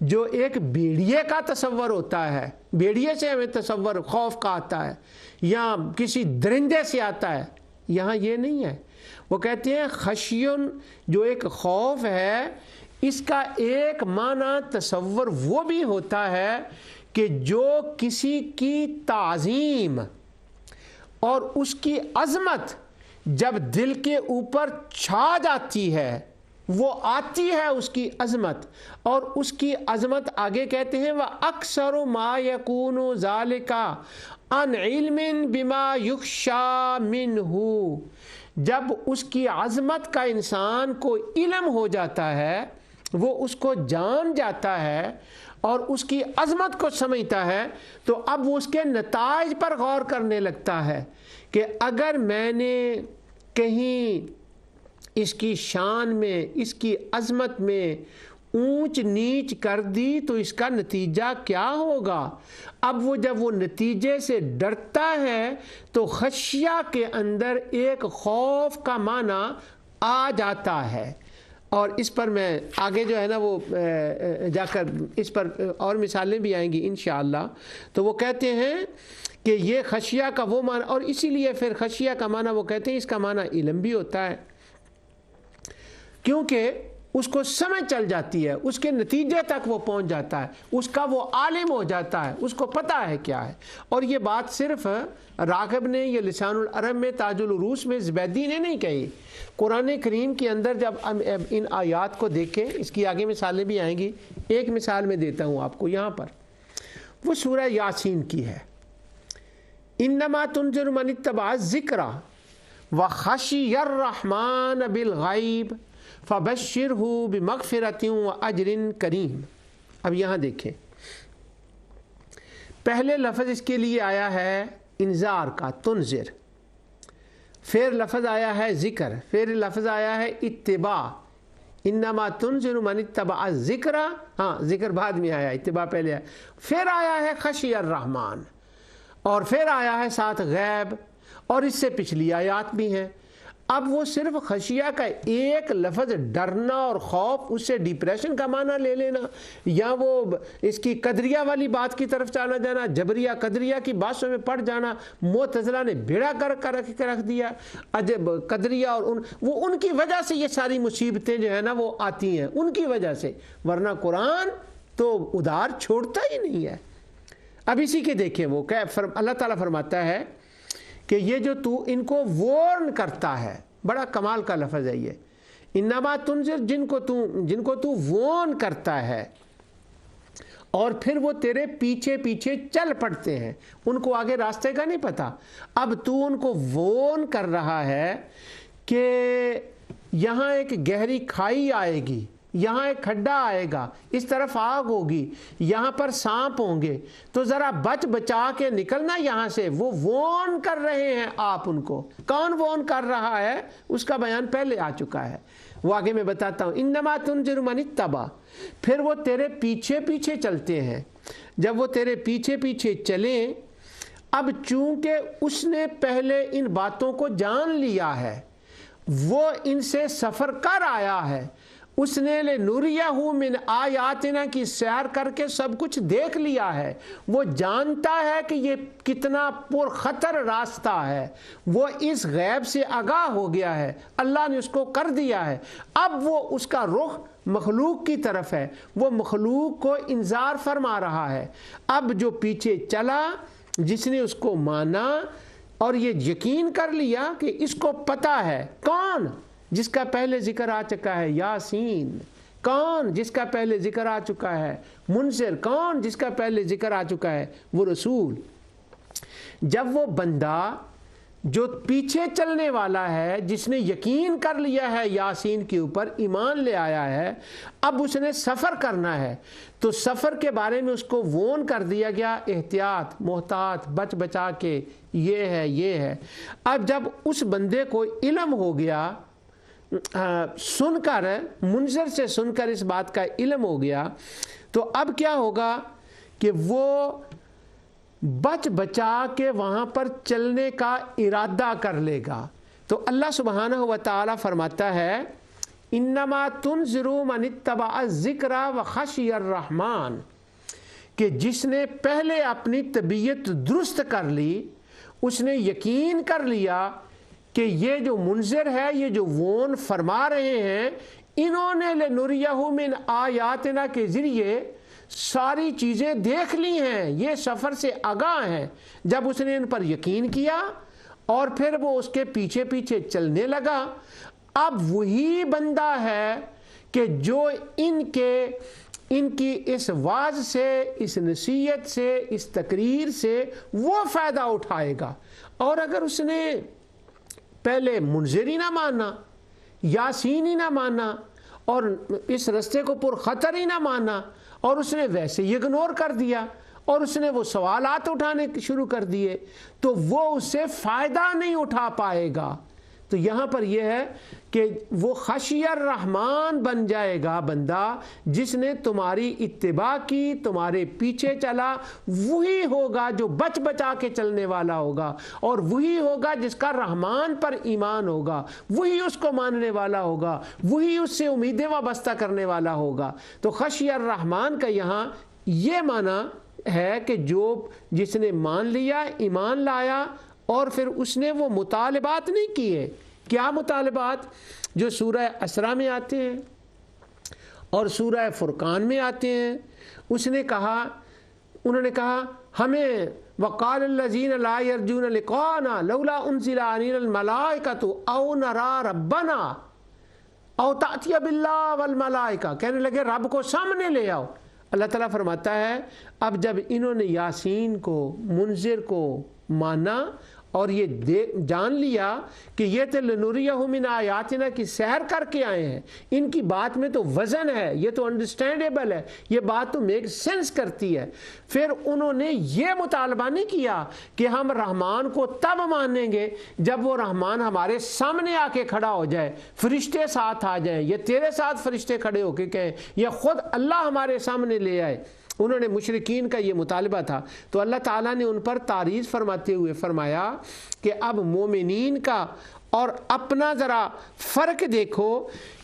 جو ایک بھیڑیے کا تصور ہوتا ہے، بھیڑیے سے ہمیں تصور خوف کا آتا ہے یا کسی درندے سے آتا ہے، یہاں یہ نہیں ہے۔ وہ کہتے ہیں خشیون جو ایک خوف ہے، اس کا ایک معنی تصور وہ بھی ہوتا ہے کہ جو کسی کی تعظیم اور اس کی عظمت جب دل کے اوپر چھا جاتی ہے، وہ آتی ہے اس کی عظمت، اور اس کی عظمت آگے کہتے ہیں وَأَكْثَرُ مَا يَكُونُ ذَلِكَ عَنْ عِلْمٍ بِمَا يُخْشَى مِنْهُ، جب اس کی عظمت کا انسان کو علم ہو جاتا ہے، وہ اس کو جان جاتا ہے اور اس کی عظمت کو سمجھتا ہے، تو اب وہ اس کے نتائج پر غور کرنے لگتا ہے کہ اگر میں نے کہیں اس کی شان میں، اس کی عظمت میں اونچ نیچ کر دی تو اس کا نتیجہ کیا ہوگا۔ اب وہ جب وہ نتیجے سے ڈرتا ہے تو خشیہ کے اندر ایک خوف کا معنی آ جاتا ہے۔ اور اس پر میں آگے جو ہے نا وہ جا کر اس پر اور مثالیں بھی آئیں گی انشاءاللہ۔ تو وہ کہتے ہیں کہ یہ خشیہ کا وہ معنی، اور اسی لیے پھر خشیہ کا معنی وہ کہتے ہیں اس کا معنی علم بھی ہوتا ہے، کیونکہ اس کو سمجھ چل جاتی ہے، اس کے نتیجے تک وہ پہنچ جاتا ہے، اس کا وہ عالم ہو جاتا ہے، اس کو پتہ ہے کیا ہے۔ اور یہ بات صرف راغب نے، یہ لسان العرب میں تاج العروس میں زبیدی نے نہیں کہی، قرآن کریم کے اندر جب ان آیات کو دیکھیں، اس کی آگے مثالیں بھی آئیں گی، ایک مثال میں دیتا ہوں آپ کو یہاں پر، وہ سورہ یاسین کی ہے، انما تنذر من اتبع الذکر وخشی الرحمن بالغیب فبشرہ بمغفرۃ واجر کریم۔ اب یہاں دیکھیں، پہلے لفظ اس کے لیے آیا ہے انذار کا، تنذر، پھر لفظ آیا ہے ذکر، پھر لفظ آیا ہے اتباع، انما تنذر من اتبع الذکر، ہاں ذکر بعد میں آیا، اتباع پہلے آیا، پھر آیا ہے خشی الرحمن، اور پھر آیا ہے ساتھ غیب، اور اس سے پچھلی آیات بھی ہیں۔ اب وہ صرف خشیہ کا ایک لفظ ڈرنا اور خوف، اس سے ڈپریشن کا معنی لے لینا، یا وہ اس کی قدریہ والی بات کی طرف چلا جانا، جبریہ قدریہ کی باتوں میں پڑ جانا، معتزلہ نے بھیڑا کر رکھ دیا، عجب قدریہ، اور وہ ان کی وجہ سے یہ ساری مصیبتیں جو ہے نا وہ آتی ہیں، ان کی وجہ سے، ورنہ قرآن تو ادار چھوڑتا ہی نہیں ہے۔ اب اسی کے دیکھیں وہ کہ اللہ تعالیٰ فرماتا ہے کہ یہ جو تو ان کو وارن کرتا ہے، بڑا کمال کا لفظ ہے یہ، انما تنذر، جن کو تو وارن کرتا ہے اور پھر وہ تیرے پیچھے پیچھے چل پڑتے ہیں، ان کو آگے راستے کا نہیں پتا، اب تو ان کو وارن کر رہا ہے کہ یہاں ایک گہری کھائی آئے گی، یہاں ایک کھڈا آئے گا، اس طرف آگ ہوگی، یہاں پر سانپ ہوں گے، تو ذرا بچ بچا کے نکلنا یہاں سے۔ وہ وارن کر رہے ہیں آپ ان کو۔ کون وارن کر رہا ہے اس کا بیان پہلے آ چکا ہے، وہ آگے میں بتاتا ہوں۔ انما تنذر من اتبع، پھر وہ تیرے پیچھے پیچھے چلتے ہیں۔ جب وہ تیرے پیچھے پیچھے چلیں، اب چونکہ اس نے پہلے ان باتوں کو جان لیا ہے، وہ ان سے سفر کر آیا ہے، اس نے لِنُرِيَهُ مِنْ آیاتنا کی سیر کر کے سب کچھ دیکھ لیا ہے، وہ جانتا ہے کہ یہ کتنا پر خطر راستہ ہے، وہ اس غیب سے آگاہ ہو گیا ہے، اللہ نے اس کو کر دیا ہے۔ اب وہ اس کا رخ مخلوق کی طرف ہے، وہ مخلوق کو انذار فرما رہا ہے۔ اب جو پیچھے چلا، جس نے اس کو مانا اور یہ یقین کر لیا کہ اس کو پتہ ہے، کون؟ جس کا پہلے ذکر آ چکا ہے، یاسین۔ کون؟ جس کا پہلے ذکر آ چکا ہے، منذر۔ کون؟ جس کا پہلے ذکر آ چکا ہے، وہ رسول۔ جب وہ بندہ جو پیچھے چلنے والا ہے، جس نے یقین کر لیا ہے یاسین کے اوپر، ایمان لے آیا ہے، اب اس نے سفر کرنا ہے، تو سفر کے بارے میں اس کو وارن کر دیا گیا، احتیاط، محتاط، بچ بچا کے، یہ ہے یہ ہے۔ اب جب اس بندے کو علم ہو گیا، سن کر، منظر سے سن کر اس بات کا علم ہو گیا، تو اب کیا ہوگا کہ وہ بچ بچا کے وہاں پر چلنے کا ارادہ کر لے گا۔ تو اللہ سبحانہ و تعالی فرماتا ہے انما تنذر من اتبع الذکر وخشی الرحمن، کہ جس نے پہلے اپنی طبیعت درست کر لی، اس نے یقین کر لیا کہ یہ جو منذر ہے، یہ جو وون فرما رہے ہیں، انہوں نے لِنُرِيَهُ مِنْ آیاتنا کے ذریعے ساری چیزیں دیکھ لی ہیں، یہ سفر سے آگاہ ہیں۔ جب اس نے ان پر یقین کیا اور پھر وہ اس کے پیچھے پیچھے چلنے لگا، اب وہی بندہ ہے کہ جو ان کی اس واعظ سے، اس نصیحت سے، اس تقریر سے وہ فائدہ اٹھائے گا۔ اور اگر اس نے پہلے منذر ہی نہ مانا، یاسین ہی نہ مانا، اور اس رستے کو پر خطر ہی نہ مانا، اور اس نے ویسے ہی اگنور کر دیا، اور اس نے وہ سوالات اٹھانے شروع کر دیے، تو وہ اس سے فائدہ نہیں اٹھا پائے گا۔ تو یہاں پر یہ ہے کہ وہ خشی الرحمن بن جائے گا بندہ جس نے تمہاری اتباع کی، تمہارے پیچھے چلا، وہی ہوگا جو بچ بچا کے چلنے والا ہوگا، اور وہی ہوگا جس کا رحمان پر ایمان ہوگا، وہی اس کو ماننے والا ہوگا، وہی اس سے امیدیں وابستہ کرنے والا ہوگا۔ تو خشی الرحمن کا یہاں یہ معنی ہے کہ جس نے مان لیا، ایمان لایا، اور پھر اس نے وہ مطالبات نہیں کیے۔ کیا مطالبات؟ جو سورہ اسراء میں آتے ہیں اور سورہ فرقان میں آتے ہیں۔ انہوں نے کہا ہمیں وقال الذین لا یرجون لقاءنا لولا انزل علینا الملائکۃ او نری ربنا او تأتی باللہ والملائکہ، کہنے لگے رب کو سامنے لے آؤ۔ اللہ تعالیٰ فرماتا ہے اب جب انہوں نے یاسین کو، منذر کو مانا اور یہ جان لیا کہ یہ تو لِنُرِيَهُ مِنْ آیاتنا کی سیر کر کے آئے ہیں، ان کی بات میں تو وزن ہے، یہ تو انڈرسٹینڈیبل ہے، یہ بات تو میک سینس کرتی ہے، پھر انہوں نے یہ مطالبہ نہیں کیا کہ ہم رحمان کو تب مانیں گے جب وہ رحمان ہمارے سامنے آ کے کھڑا ہو جائے، فرشتے ساتھ آ جائیں، یا تیرے ساتھ فرشتے کھڑے ہو کے کہیں، یا خود اللہ ہمارے سامنے لے آئے۔ انہوں نے مشرکین کا یہ مطالبہ تھا۔ تو اللہ تعالیٰ نے ان پر تعریض فرماتے ہوئے فرمایا کہ اب مومنین کا اور اپنا ذرا فرق دیکھو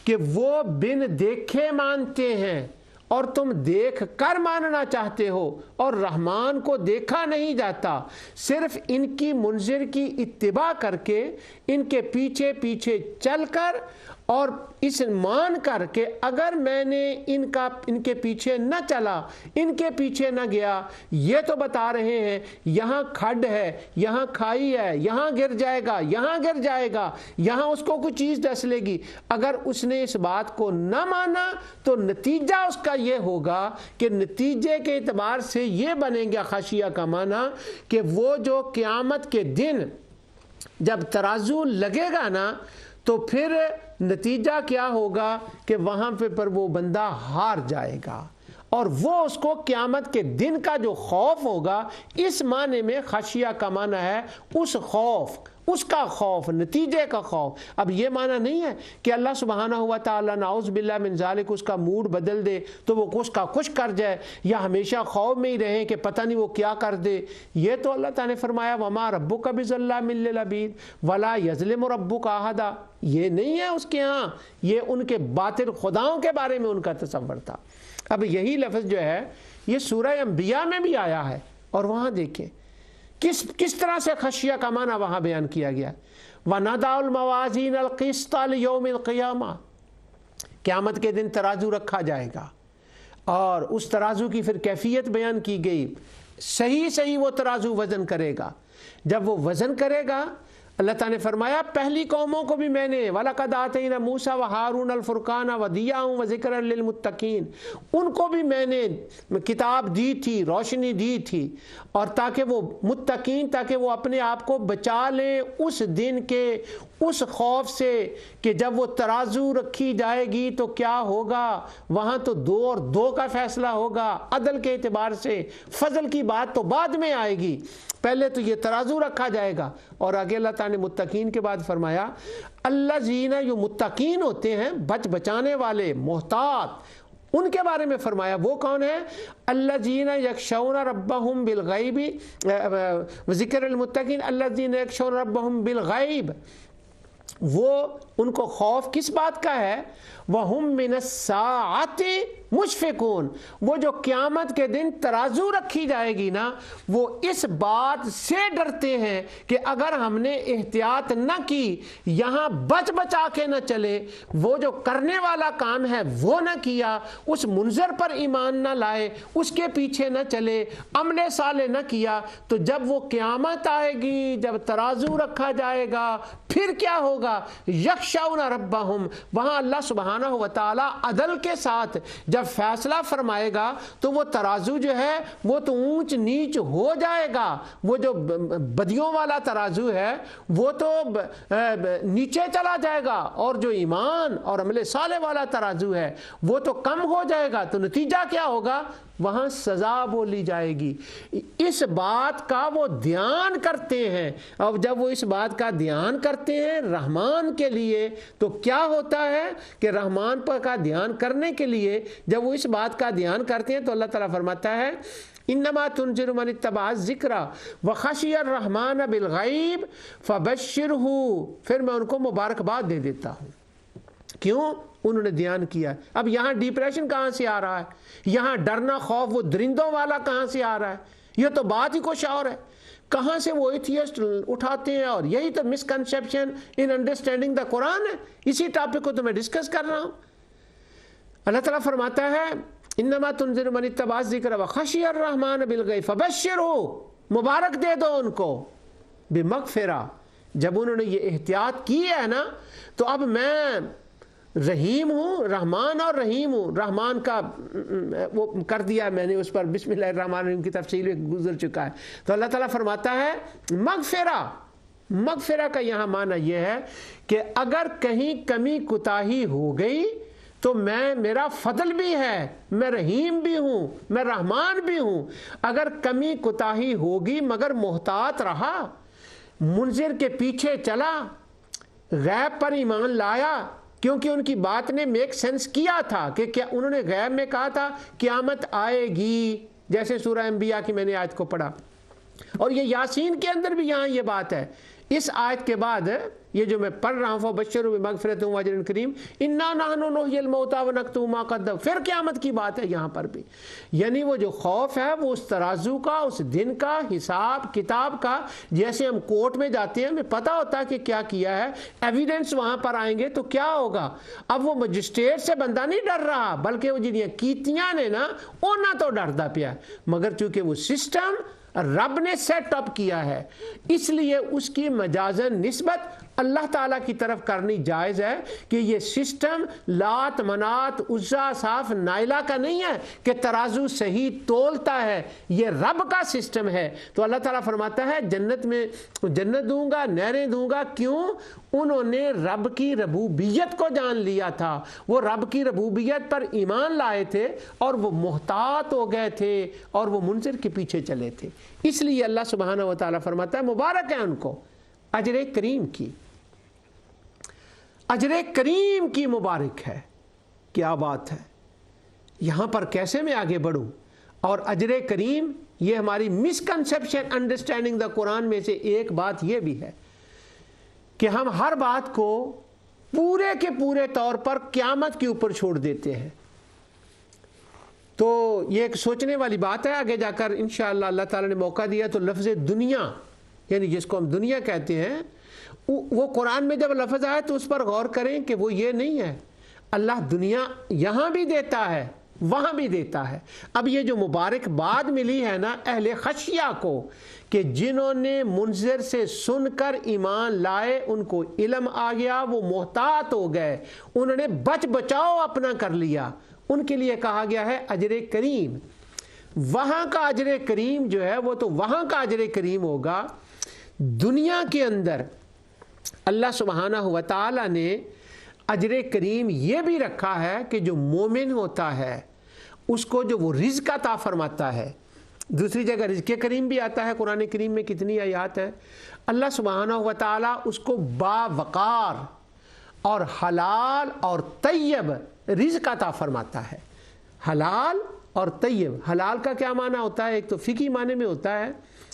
کہ وہ بن دیکھے مانتے ہیں اور تم دیکھ کر ماننا چاہتے ہو، اور رحمان کو دیکھا نہیں جاتا، صرف ان کی منذر کی اتباع کر کے، ان کے پیچھے پیچھے چل کر، اور اس مان کر کہ اگر میں نے ان کے پیچھے نہ چلا، ان کے پیچھے نہ گیا، یہ تو بتا رہے ہیں یہاں کھڈ ہے، یہاں کھائی ہے، یہاں گر جائے گا، یہاں گر جائے گا، یہاں اس کو کوئی چیز ڈس لے گی، اگر اس نے اس بات کو نہ مانا تو نتیجہ اس کا یہ ہوگا کہ نتیجے کے اعتبار سے یہ بنے گا خشیہ کا معنی کہ وہ جو قیامت کے دن جب ترازو لگے گا نا تو پھر نتیجہ کیا ہوگا کہ وہاں پہ پر وہ بندہ ہار جائے گا، اور وہ اس کو قیامت کے دن کا جو خوف ہوگا، اس معنی میں خشیہ کا معنی ہے اس خوف، اس کا خوف، نتیجے کا خوف۔ اب یہ معنی نہیں ہے کہ اللہ سبحانہ و تعالیٰ نعوذ باللہ من ذالک اس کا موڈ بدل دے تو وہ کچھ کا کچھ کر جائے، یا ہمیشہ خوف میں ہی رہیں کہ پتہ نہیں وہ کیا کر دے۔ یہ تو اللہ تعالیٰ نے فرمایا وَمَا رَبُّكَ بِظَلَّامٍ لِّلْعَبِيدِ وَلَا يَظْلِمُ رَبُّكَ أَحَدًا، یہ نہیں ہے اس کے ہاں، یہ ان کے باطل خداؤں کے بارے میں ان کا تصور تھا۔ اب یہی لفظ جو ہے یہ سورہ انبیاء میں بھی آیا ہے، اور وہاں دیکھیں کس طرح سے خشیہ کا معنی وہاں بیان کیا گیا۔ وَنَضَعُ الْمَوَازِينَ الْقِسْطَ لِيَوْمِ الْقِيَامَةِ، قیامت کے دن ترازو رکھا جائے گا، اور اس ترازو کی پھر کیفیت بیان کی گئی، صحیح وہ ترازو وزن کرے گا۔ جب وہ وزن کرے گا، اللہ تعالیٰ نے فرمایا پہلی قوموں کو بھی میں نے وَلَقَدْ آتَيْنَا مُوسَىٰ وَهَارُونَ الْفُرْقَانَ وَضِيَاءً وَذِكْرًا لِّلْمُتَّقِينَ، ان کو بھی میں نے کتاب دی تھی، روشنی دی تھی، اور تاکہ وہ متقین، تاکہ وہ اپنے آپ کو بچا لیں اس دن کے اس خوف سے کہ جب وہ ترازو رکھی جائے گی تو کیا ہوگا، وہاں تو 2 اور 2 کا فیصلہ ہوگا عدل کے اعتبار سے، فضل کی بات تو بعد میں آئے گی، پہلے تو یہ ترازو رکھا جائے گا۔ اور آگے اللہ تعالیٰ نے متقین کے بعد فرمایا الذین، جو متقین ہوتے ہیں بچانے والے، محتاط، ان کے بارے میں فرمایا وہ کون ہے؟ الذین یخشون ربہم بالغیب، ذکر المتقین الذین یخشون ربہم بالغیب، وہ ان کو خوف کس بات کا ہے؟ وَهُم مِّنَ السَّاعَةِ مشفقون، وہ جو قیامت کے دن ترازو رکھی جائے گی نا، وہ اس بات سے ڈرتے ہیں کہ اگر ہم نے احتیاط نہ کی، یہاں بچا کے نہ چلے، وہ جو کرنے والا کام ہے وہ نہ کیا، اس منظر پر ایمان نہ لائے، اس کے پیچھے نہ چلے، عمل صالح نہ کیا، تو جب وہ قیامت آئے گی، جب ترازو رکھا جائے گا، پھر کیا ہوگا؟ یخشون ربہم، وہاں اللہ سبحانہ و تعالیٰ عدل کے ساتھ جب فیصلہ فرمائے گا تو وہ ترازو جو ہے وہ تو اونچ نیچ ہو جائے گا، وہ جو بدیوں والا ترازو ہے وہ تو نیچے چلا جائے گا، اور جو ایمان اور عمل صالح والا ترازو ہے وہ تو کم ہو جائے گا، تو نتیجہ کیا ہوگا؟ وہاں سزا بولی جائے گی۔ اس بات کا وہ دھیان کرتے ہیں، اور جب وہ اس بات کا دھیان کرتے ہیں رحمان کے لیے، تو کیا ہوتا ہے کہ رحمان پر کا دھیان کرنے کے لیے جب وہ اس بات کا دھیان کرتے ہیں تو اللہ تعالیٰ فرماتا ہے انما تنذر من اتبع الذکر وخشی الرحمن بالغیب فبشرہ، پھر میں ان کو مبارکباد دے دیتا ہوں۔ کیوں؟ انہوں نے دھیان کیا۔ اب یہاں ڈپریشن کہاں سے آ رہا ہے؟ یہاں ڈرنا، خوف وہ درندوں والا کہاں سے آ رہا ہے؟ یہ تو بات ہی کچھ اور ہے۔ کہاں سے وہ ایتھیسٹ اٹھاتے ہیں، اور یہی تو مسکنسیپشن ان انڈرسٹینڈنگ دا قرآن ہے۔ اسی ٹاپک کو تو میں ڈسکس کر رہا ہوں۔ اللہ تعالیٰ فرماتا ہے انما تنذر من اتبع الذکر وخشی الرحمن بالغیب فبشرہ، مبارک دے دو ان کو بمغفرہ۔ جب انہوں نے یہ احتیاط کی ہے نا، تو اب میں رحیم ہوں، رحمان اور رحیم ہوں۔ رحمان کا وہ کر دیا میں نے، اس پر بسم اللہ الرحمن الرحیم کی تفصیل گزر چکا ہے۔ تو اللہ تعالیٰ فرماتا ہے مغفرہ کا یہاں معنی یہ ہے کہ اگر کہیں کمی کوتاہی ہو گئی تو میرا فضل بھی ہے، میں رحیم بھی ہوں، میں رحمان بھی ہوں۔ اگر کمی کوتاہی ہوگی مگر محتاط رہا، منذر کے پیچھے چلا، غیب پر ایمان لایا، کیونکہ ان کی بات نے میک سینس کیا تھا کہ کیا انہوں نے غیب میں کہا تھا قیامت آئے گی، جیسے سورہ انبیاء کی میں نے آیت کو پڑھا، اور یہ یاسین کے اندر بھی یہاں یہ بات ہے اس آیت کے بعد یہ جو میں پڑھ رہا ہوں فبشروا بمغفرۃ واجر کریم انا نحن نحیی الموتى ونکتب ما قدموا، پھر قیامت کی بات ہے یہاں پر بھی، یعنی وہ جو خوف ہے وہ اس ترازو کا، اس دن کا، حساب کتاب کا، جیسے ہم کورٹ میں جاتے ہیں ہمیں پتہ ہوتا ہے کہ کیا کیا ہے، ایویڈنس وہاں پر آئیں گے تو کیا ہوگا۔ اب وہ مجسٹریٹ سے بندہ نہیں ڈر رہا، بلکہ وہ جنیاں کیتیاں نے نا انہاں تو ڈردا پیا، مگر چونکہ وہ سسٹم رب نے سیٹ اپ کیا ہے اس لیے اس کی مجازن نسبت اللہ تعالیٰ کی طرف کرنی جائز ہے کہ یہ سسٹم لات منات عزا صاف نائلہ کا نہیں ہے کہ ترازو صحیح تولتا ہے، یہ رب کا سسٹم ہے۔ تو اللہ تعالیٰ فرماتا ہے جنت میں جنت دوں گا، نہریں دوں گا، کیوں؟ انہوں نے رب کی ربوبیت کو جان لیا تھا، وہ رب کی ربوبیت پر ایمان لائے تھے اور وہ محتاط ہو گئے تھے اور وہ منظر کے پیچھے چلے تھے، اس لیے اللہ سبحانہ و تعالیٰ فرماتا ہے مبارک ہے ان کو، اجر کریم کی، اجر کریم کی مبارک ہے۔ کیا بات ہے، یہاں پر کیسے میں آگے بڑھوں؟ اور اجر کریم یہ ہماری مسکنسیپشن انڈرسٹینڈنگ دا قرآن میں سے ایک بات یہ بھی ہے کہ ہم ہر بات کو پورے کے پورے طور پر قیامت کے اوپر چھوڑ دیتے ہیں، تو یہ ایک سوچنے والی بات ہے۔ آگے جا کر انشاءاللہ اللہ تعالیٰ نے موقع دیا تو لفظ دنیا، یعنی جس کو ہم دنیا کہتے ہیں، وہ قرآن میں جب لفظ آئے تو اس پر غور کریں کہ وہ یہ نہیں ہے، اللہ دنیا یہاں بھی دیتا ہے وہاں بھی دیتا ہے۔ اب یہ جو مبارک بات ملی ہے نا اہل خشیہ کو کہ جنہوں نے منذر سے سن کر ایمان لائے، ان کو علم آ گیا، وہ محتاط ہو گئے، انہوں نے بچ بچاؤ اپنا کر لیا، ان کے لیے کہا گیا ہے اجر کریم۔ وہاں کا اجر کریم جو ہے وہ تو وہاں کا اجر کریم ہوگا، دنیا کے اندر اللہ سبحانہ و تعالیٰ نے اجر کریم یہ بھی رکھا ہے کہ جو مومن ہوتا ہے اس کو جو وہ رزق عطا فرماتا ہے۔ دوسری جگہ رزق کریم بھی آتا ہے، قرآن کریم میں کتنی آیات ہیں، اللہ سبحانہ و تعالیٰ اس کو باوقار اور حلال اور طیب رزق عطا فرماتا ہے۔ حلال اور طیب، حلال کا کیا معنی ہوتا ہے؟ ایک تو فقہی معنی میں ہوتا ہے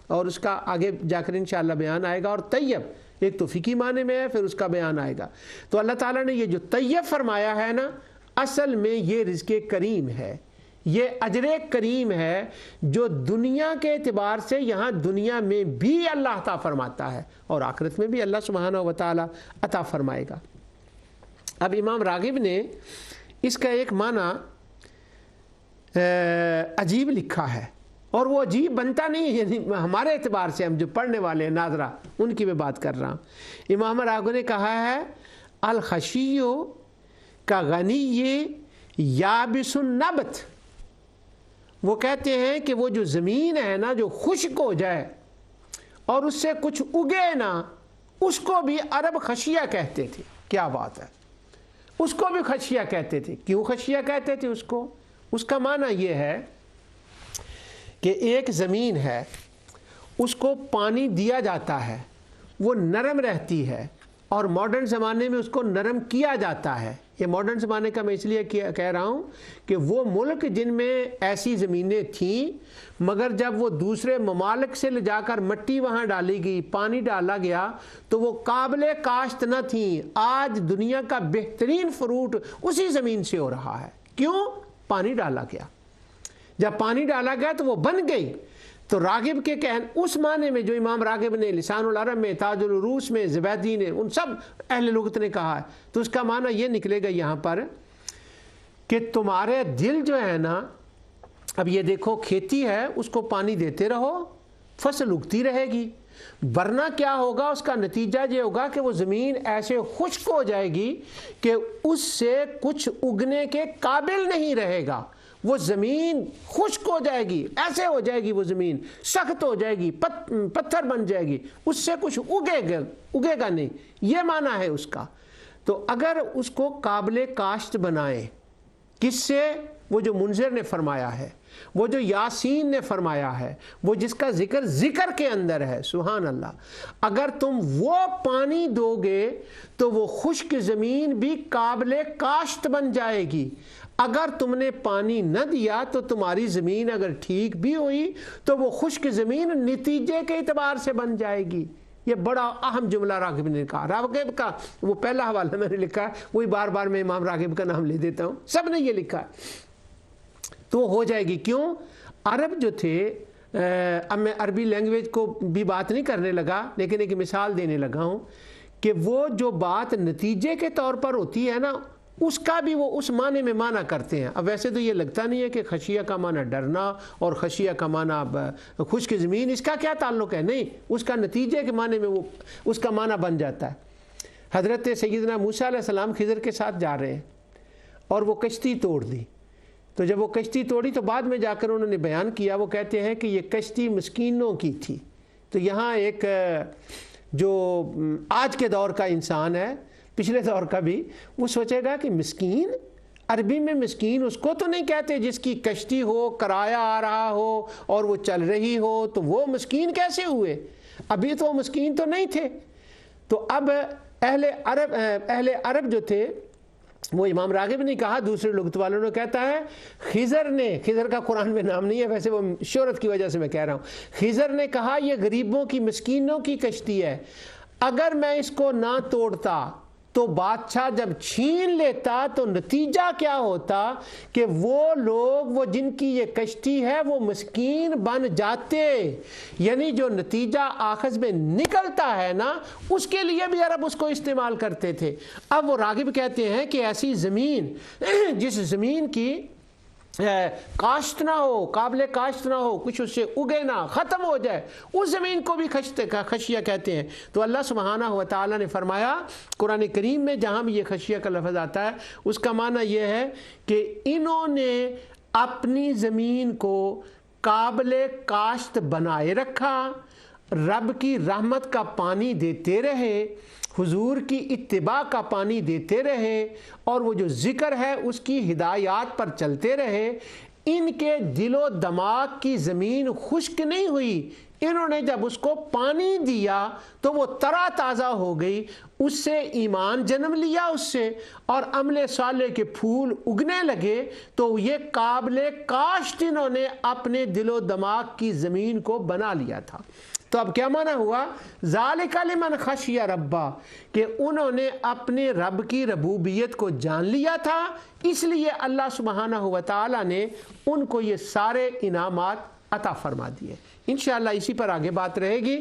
اور اس کا آگے جا کر انشاءاللہ بیان آئے گا، اور طیب ایک تو فقہی معنی میں ہے پھر اس کا بیان آئے گا۔ تو اللہ تعالیٰ نے یہ جو طیب فرمایا ہے نا، اصل میں یہ رزق کریم ہے، یہ اجر کریم ہے جو دنیا کے اعتبار سے یہاں دنیا میں بھی اللہ عطا فرماتا ہے اور آخرت میں بھی اللہ سبحانہ و تعالیٰ عطا فرمائے گا۔ اب امام راغب نے اس کا ایک معنی عجیب لکھا ہے، اور وہ عجیب بنتا نہیں ہے، یعنی ہمارے اعتبار سے ہم جو پڑھنے والے ہیں ناظرہ ان کی میں بات کر رہا ہوں۔ امام راغب نے کہا ہے الخشیو کا غنی یابس النبت، وہ کہتے ہیں کہ وہ جو زمین ہے نا جو خشک ہو جائے اور اس سے کچھ اگے نا، اس کو بھی عرب خشیہ کہتے تھے۔ کیا بات ہے، اس کو بھی خشیہ کہتے تھے۔ کیوں خشیہ کہتے تھے اس کو؟ اس کا معنی یہ ہے کہ ایک زمین ہے، اس کو پانی دیا جاتا ہے، وہ نرم رہتی ہے، اور ماڈرن زمانے میں اس کو نرم کیا جاتا ہے۔ یہ ماڈرن زمانے کا میں اس لیے کہہ رہا ہوں کہ وہ ملک جن میں ایسی زمینیں تھیں مگر جب وہ دوسرے ممالک سے لے جا کر مٹی وہاں ڈالی گئی، پانی ڈالا گیا تو وہ قابل کاشت نہ تھیں، آج دنیا کا بہترین فروٹ اسی زمین سے ہو رہا ہے۔ کیوں؟ پانی ڈالا گیا۔ جب پانی ڈالا گیا تو وہ بن گئی۔ تو راغب کے اس معنی میں جو امام راغب نے لسان العرب میں، تاج العروس میں، زبیدی نے، ان سب اہل لغت نے کہا ہے، تو اس کا معنی یہ نکلے گا یہاں پر کہ تمہارے دل جو ہے نا، اب یہ دیکھو کھیتی ہے، اس کو پانی دیتے رہو، فصل اگتی رہے گی، ورنہ کیا ہوگا؟ اس کا نتیجہ یہ ہوگا کہ وہ زمین ایسے خشک ہو جائے گی کہ اس سے کچھ اگنے کے قابل نہیں رہے گا، وہ زمین خشک ہو جائے گی، ایسے ہو جائے گی، وہ زمین سخت ہو جائے گی، پتھر بن جائے گی، اس سے کچھ اگے گا نہیں، یہ معنی ہے اس کا۔ تو اگر اس کو قابل کاشت بنائیں، کس سے؟ وہ جو منذر نے فرمایا ہے، وہ جو یاسین نے فرمایا ہے، وہ جس کا ذکر کے اندر ہے، سبحان اللہ، اگر تم وہ پانی دو گے تو وہ خشک زمین بھی قابل کاشت بن جائے گی۔ اگر تم نے پانی نہ دیا تو تمہاری زمین اگر ٹھیک بھی ہوئی تو وہ خشک زمین نتیجے کے اعتبار سے بن جائے گی۔ یہ بڑا اہم جملہ راغب نے کہا. راغب کا وہ پہلا حوالہ میں نے لکھا ہے, وہی بار بار میں امام راغب کا نام لے دیتا ہوں, سب نے یہ لکھا ہے. تو ہو جائے گی. کیوں؟ عرب جو تھے, اب میں عربی لینگویج کو بھی بات نہیں کرنے لگا, لیکن ایک مثال دینے لگا ہوں کہ وہ جو بات نتیجے کے طور پر ہوتی ہے نا, اس کا بھی وہ اس معنی میں معنی کرتے ہیں. اب ویسے تو یہ لگتا نہیں ہے کہ خشیہ کا معنی ڈرنا اور خشیہ کا معنی خشک زمین, اس کا کیا تعلق ہے؟ نہیں, اس کا نتیجے کے معنی میں وہ اس کا معنی بن جاتا ہے. حضرت سیدنا موسیٰ علیہ السلام خضر کے ساتھ جا رہے ہیں اور وہ کشتی توڑ دی. تو جب وہ کشتی توڑی تو بعد میں جا کر انہوں نے بیان کیا, وہ کہتے ہیں کہ یہ کشتی مسکینوں کی تھی. تو یہاں ایک جو آج کے دور کا انسان ہے, پچھلے دور کا بھی, وہ سوچے گا کہ مسکین, عربی میں مسکین اس کو تو نہیں کہتے جس کی کشتی ہو, کرایہ آ رہا ہو اور وہ چل رہی ہو, تو وہ مسکین کیسے ہوئے؟ ابھی تو وہ مسکین تو نہیں تھے. تو اب اہل عرب جو تھے, وہ امام راغب نے کہا, دوسرے لغت والوں نے کہتا ہے خضر کا قرآن میں نام نہیں ہے, ویسے وہ شہرت کی وجہ سے میں کہہ رہا ہوں. خضر نے کہا یہ غریبوں کی, مسکینوں کی کشتی ہے, اگر میں اس کو نہ توڑتا تو بادشاہ جب چھین لیتا تو نتیجہ کیا ہوتا کہ وہ لوگ, وہ جن کی یہ کشتی ہے, وہ مسکین بن جاتے. یعنی جو نتیجہ آخذ میں نکلتا ہے نا, اس کے لیے بھی عرب اس کو استعمال کرتے تھے. اب وہ راغب کہتے ہیں کہ ایسی زمین جس زمین کی کاشت نہ ہو, قابل کاشت نہ ہو, کچھ اس سے اگے نہ, ختم ہو جائے, اس زمین کو بھی خشیہ کہتے ہیں. تو اللہ سبحانہ و تعالیٰ نے فرمایا قرآن کریم میں, جہاں بھی یہ خشیہ کا لفظ آتا ہے, اس کا معنی یہ ہے کہ انہوں نے اپنی زمین کو قابل کاشت بنائے رکھا, رب کی رحمت کا پانی دیتے رہے, حضور کی اتباع کا پانی دیتے رہے, اور وہ جو ذکر ہے اس کی ہدایات پر چلتے رہے. ان کے دل و دماغ کی زمین خشک نہیں ہوئی, انہوں نے جب اس کو پانی دیا تو وہ ترا تازہ ہو گئی, اس سے ایمان جنم لیا اس سے, اور عمل صالح کے پھول اگنے لگے. تو یہ قابل کاشت انہوں نے اپنے دل و دماغ کی زمین کو بنا لیا تھا. تو اب کیا معنی ہوا؟ ذالک لمن خشی ربا, کہ انہوں نے اپنے رب کی ربوبیت کو جان لیا تھا, اس لیے اللہ سبحانہ و تعالیٰ نے ان کو یہ سارے انعامات عطا فرما دیے. انشاءاللہ اسی پر آگے بات رہے گی.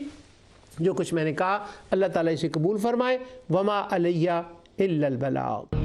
جو کچھ میں نے کہا اللہ تعالیٰ اسے قبول فرمائے. وما علیہ الا البلاغ.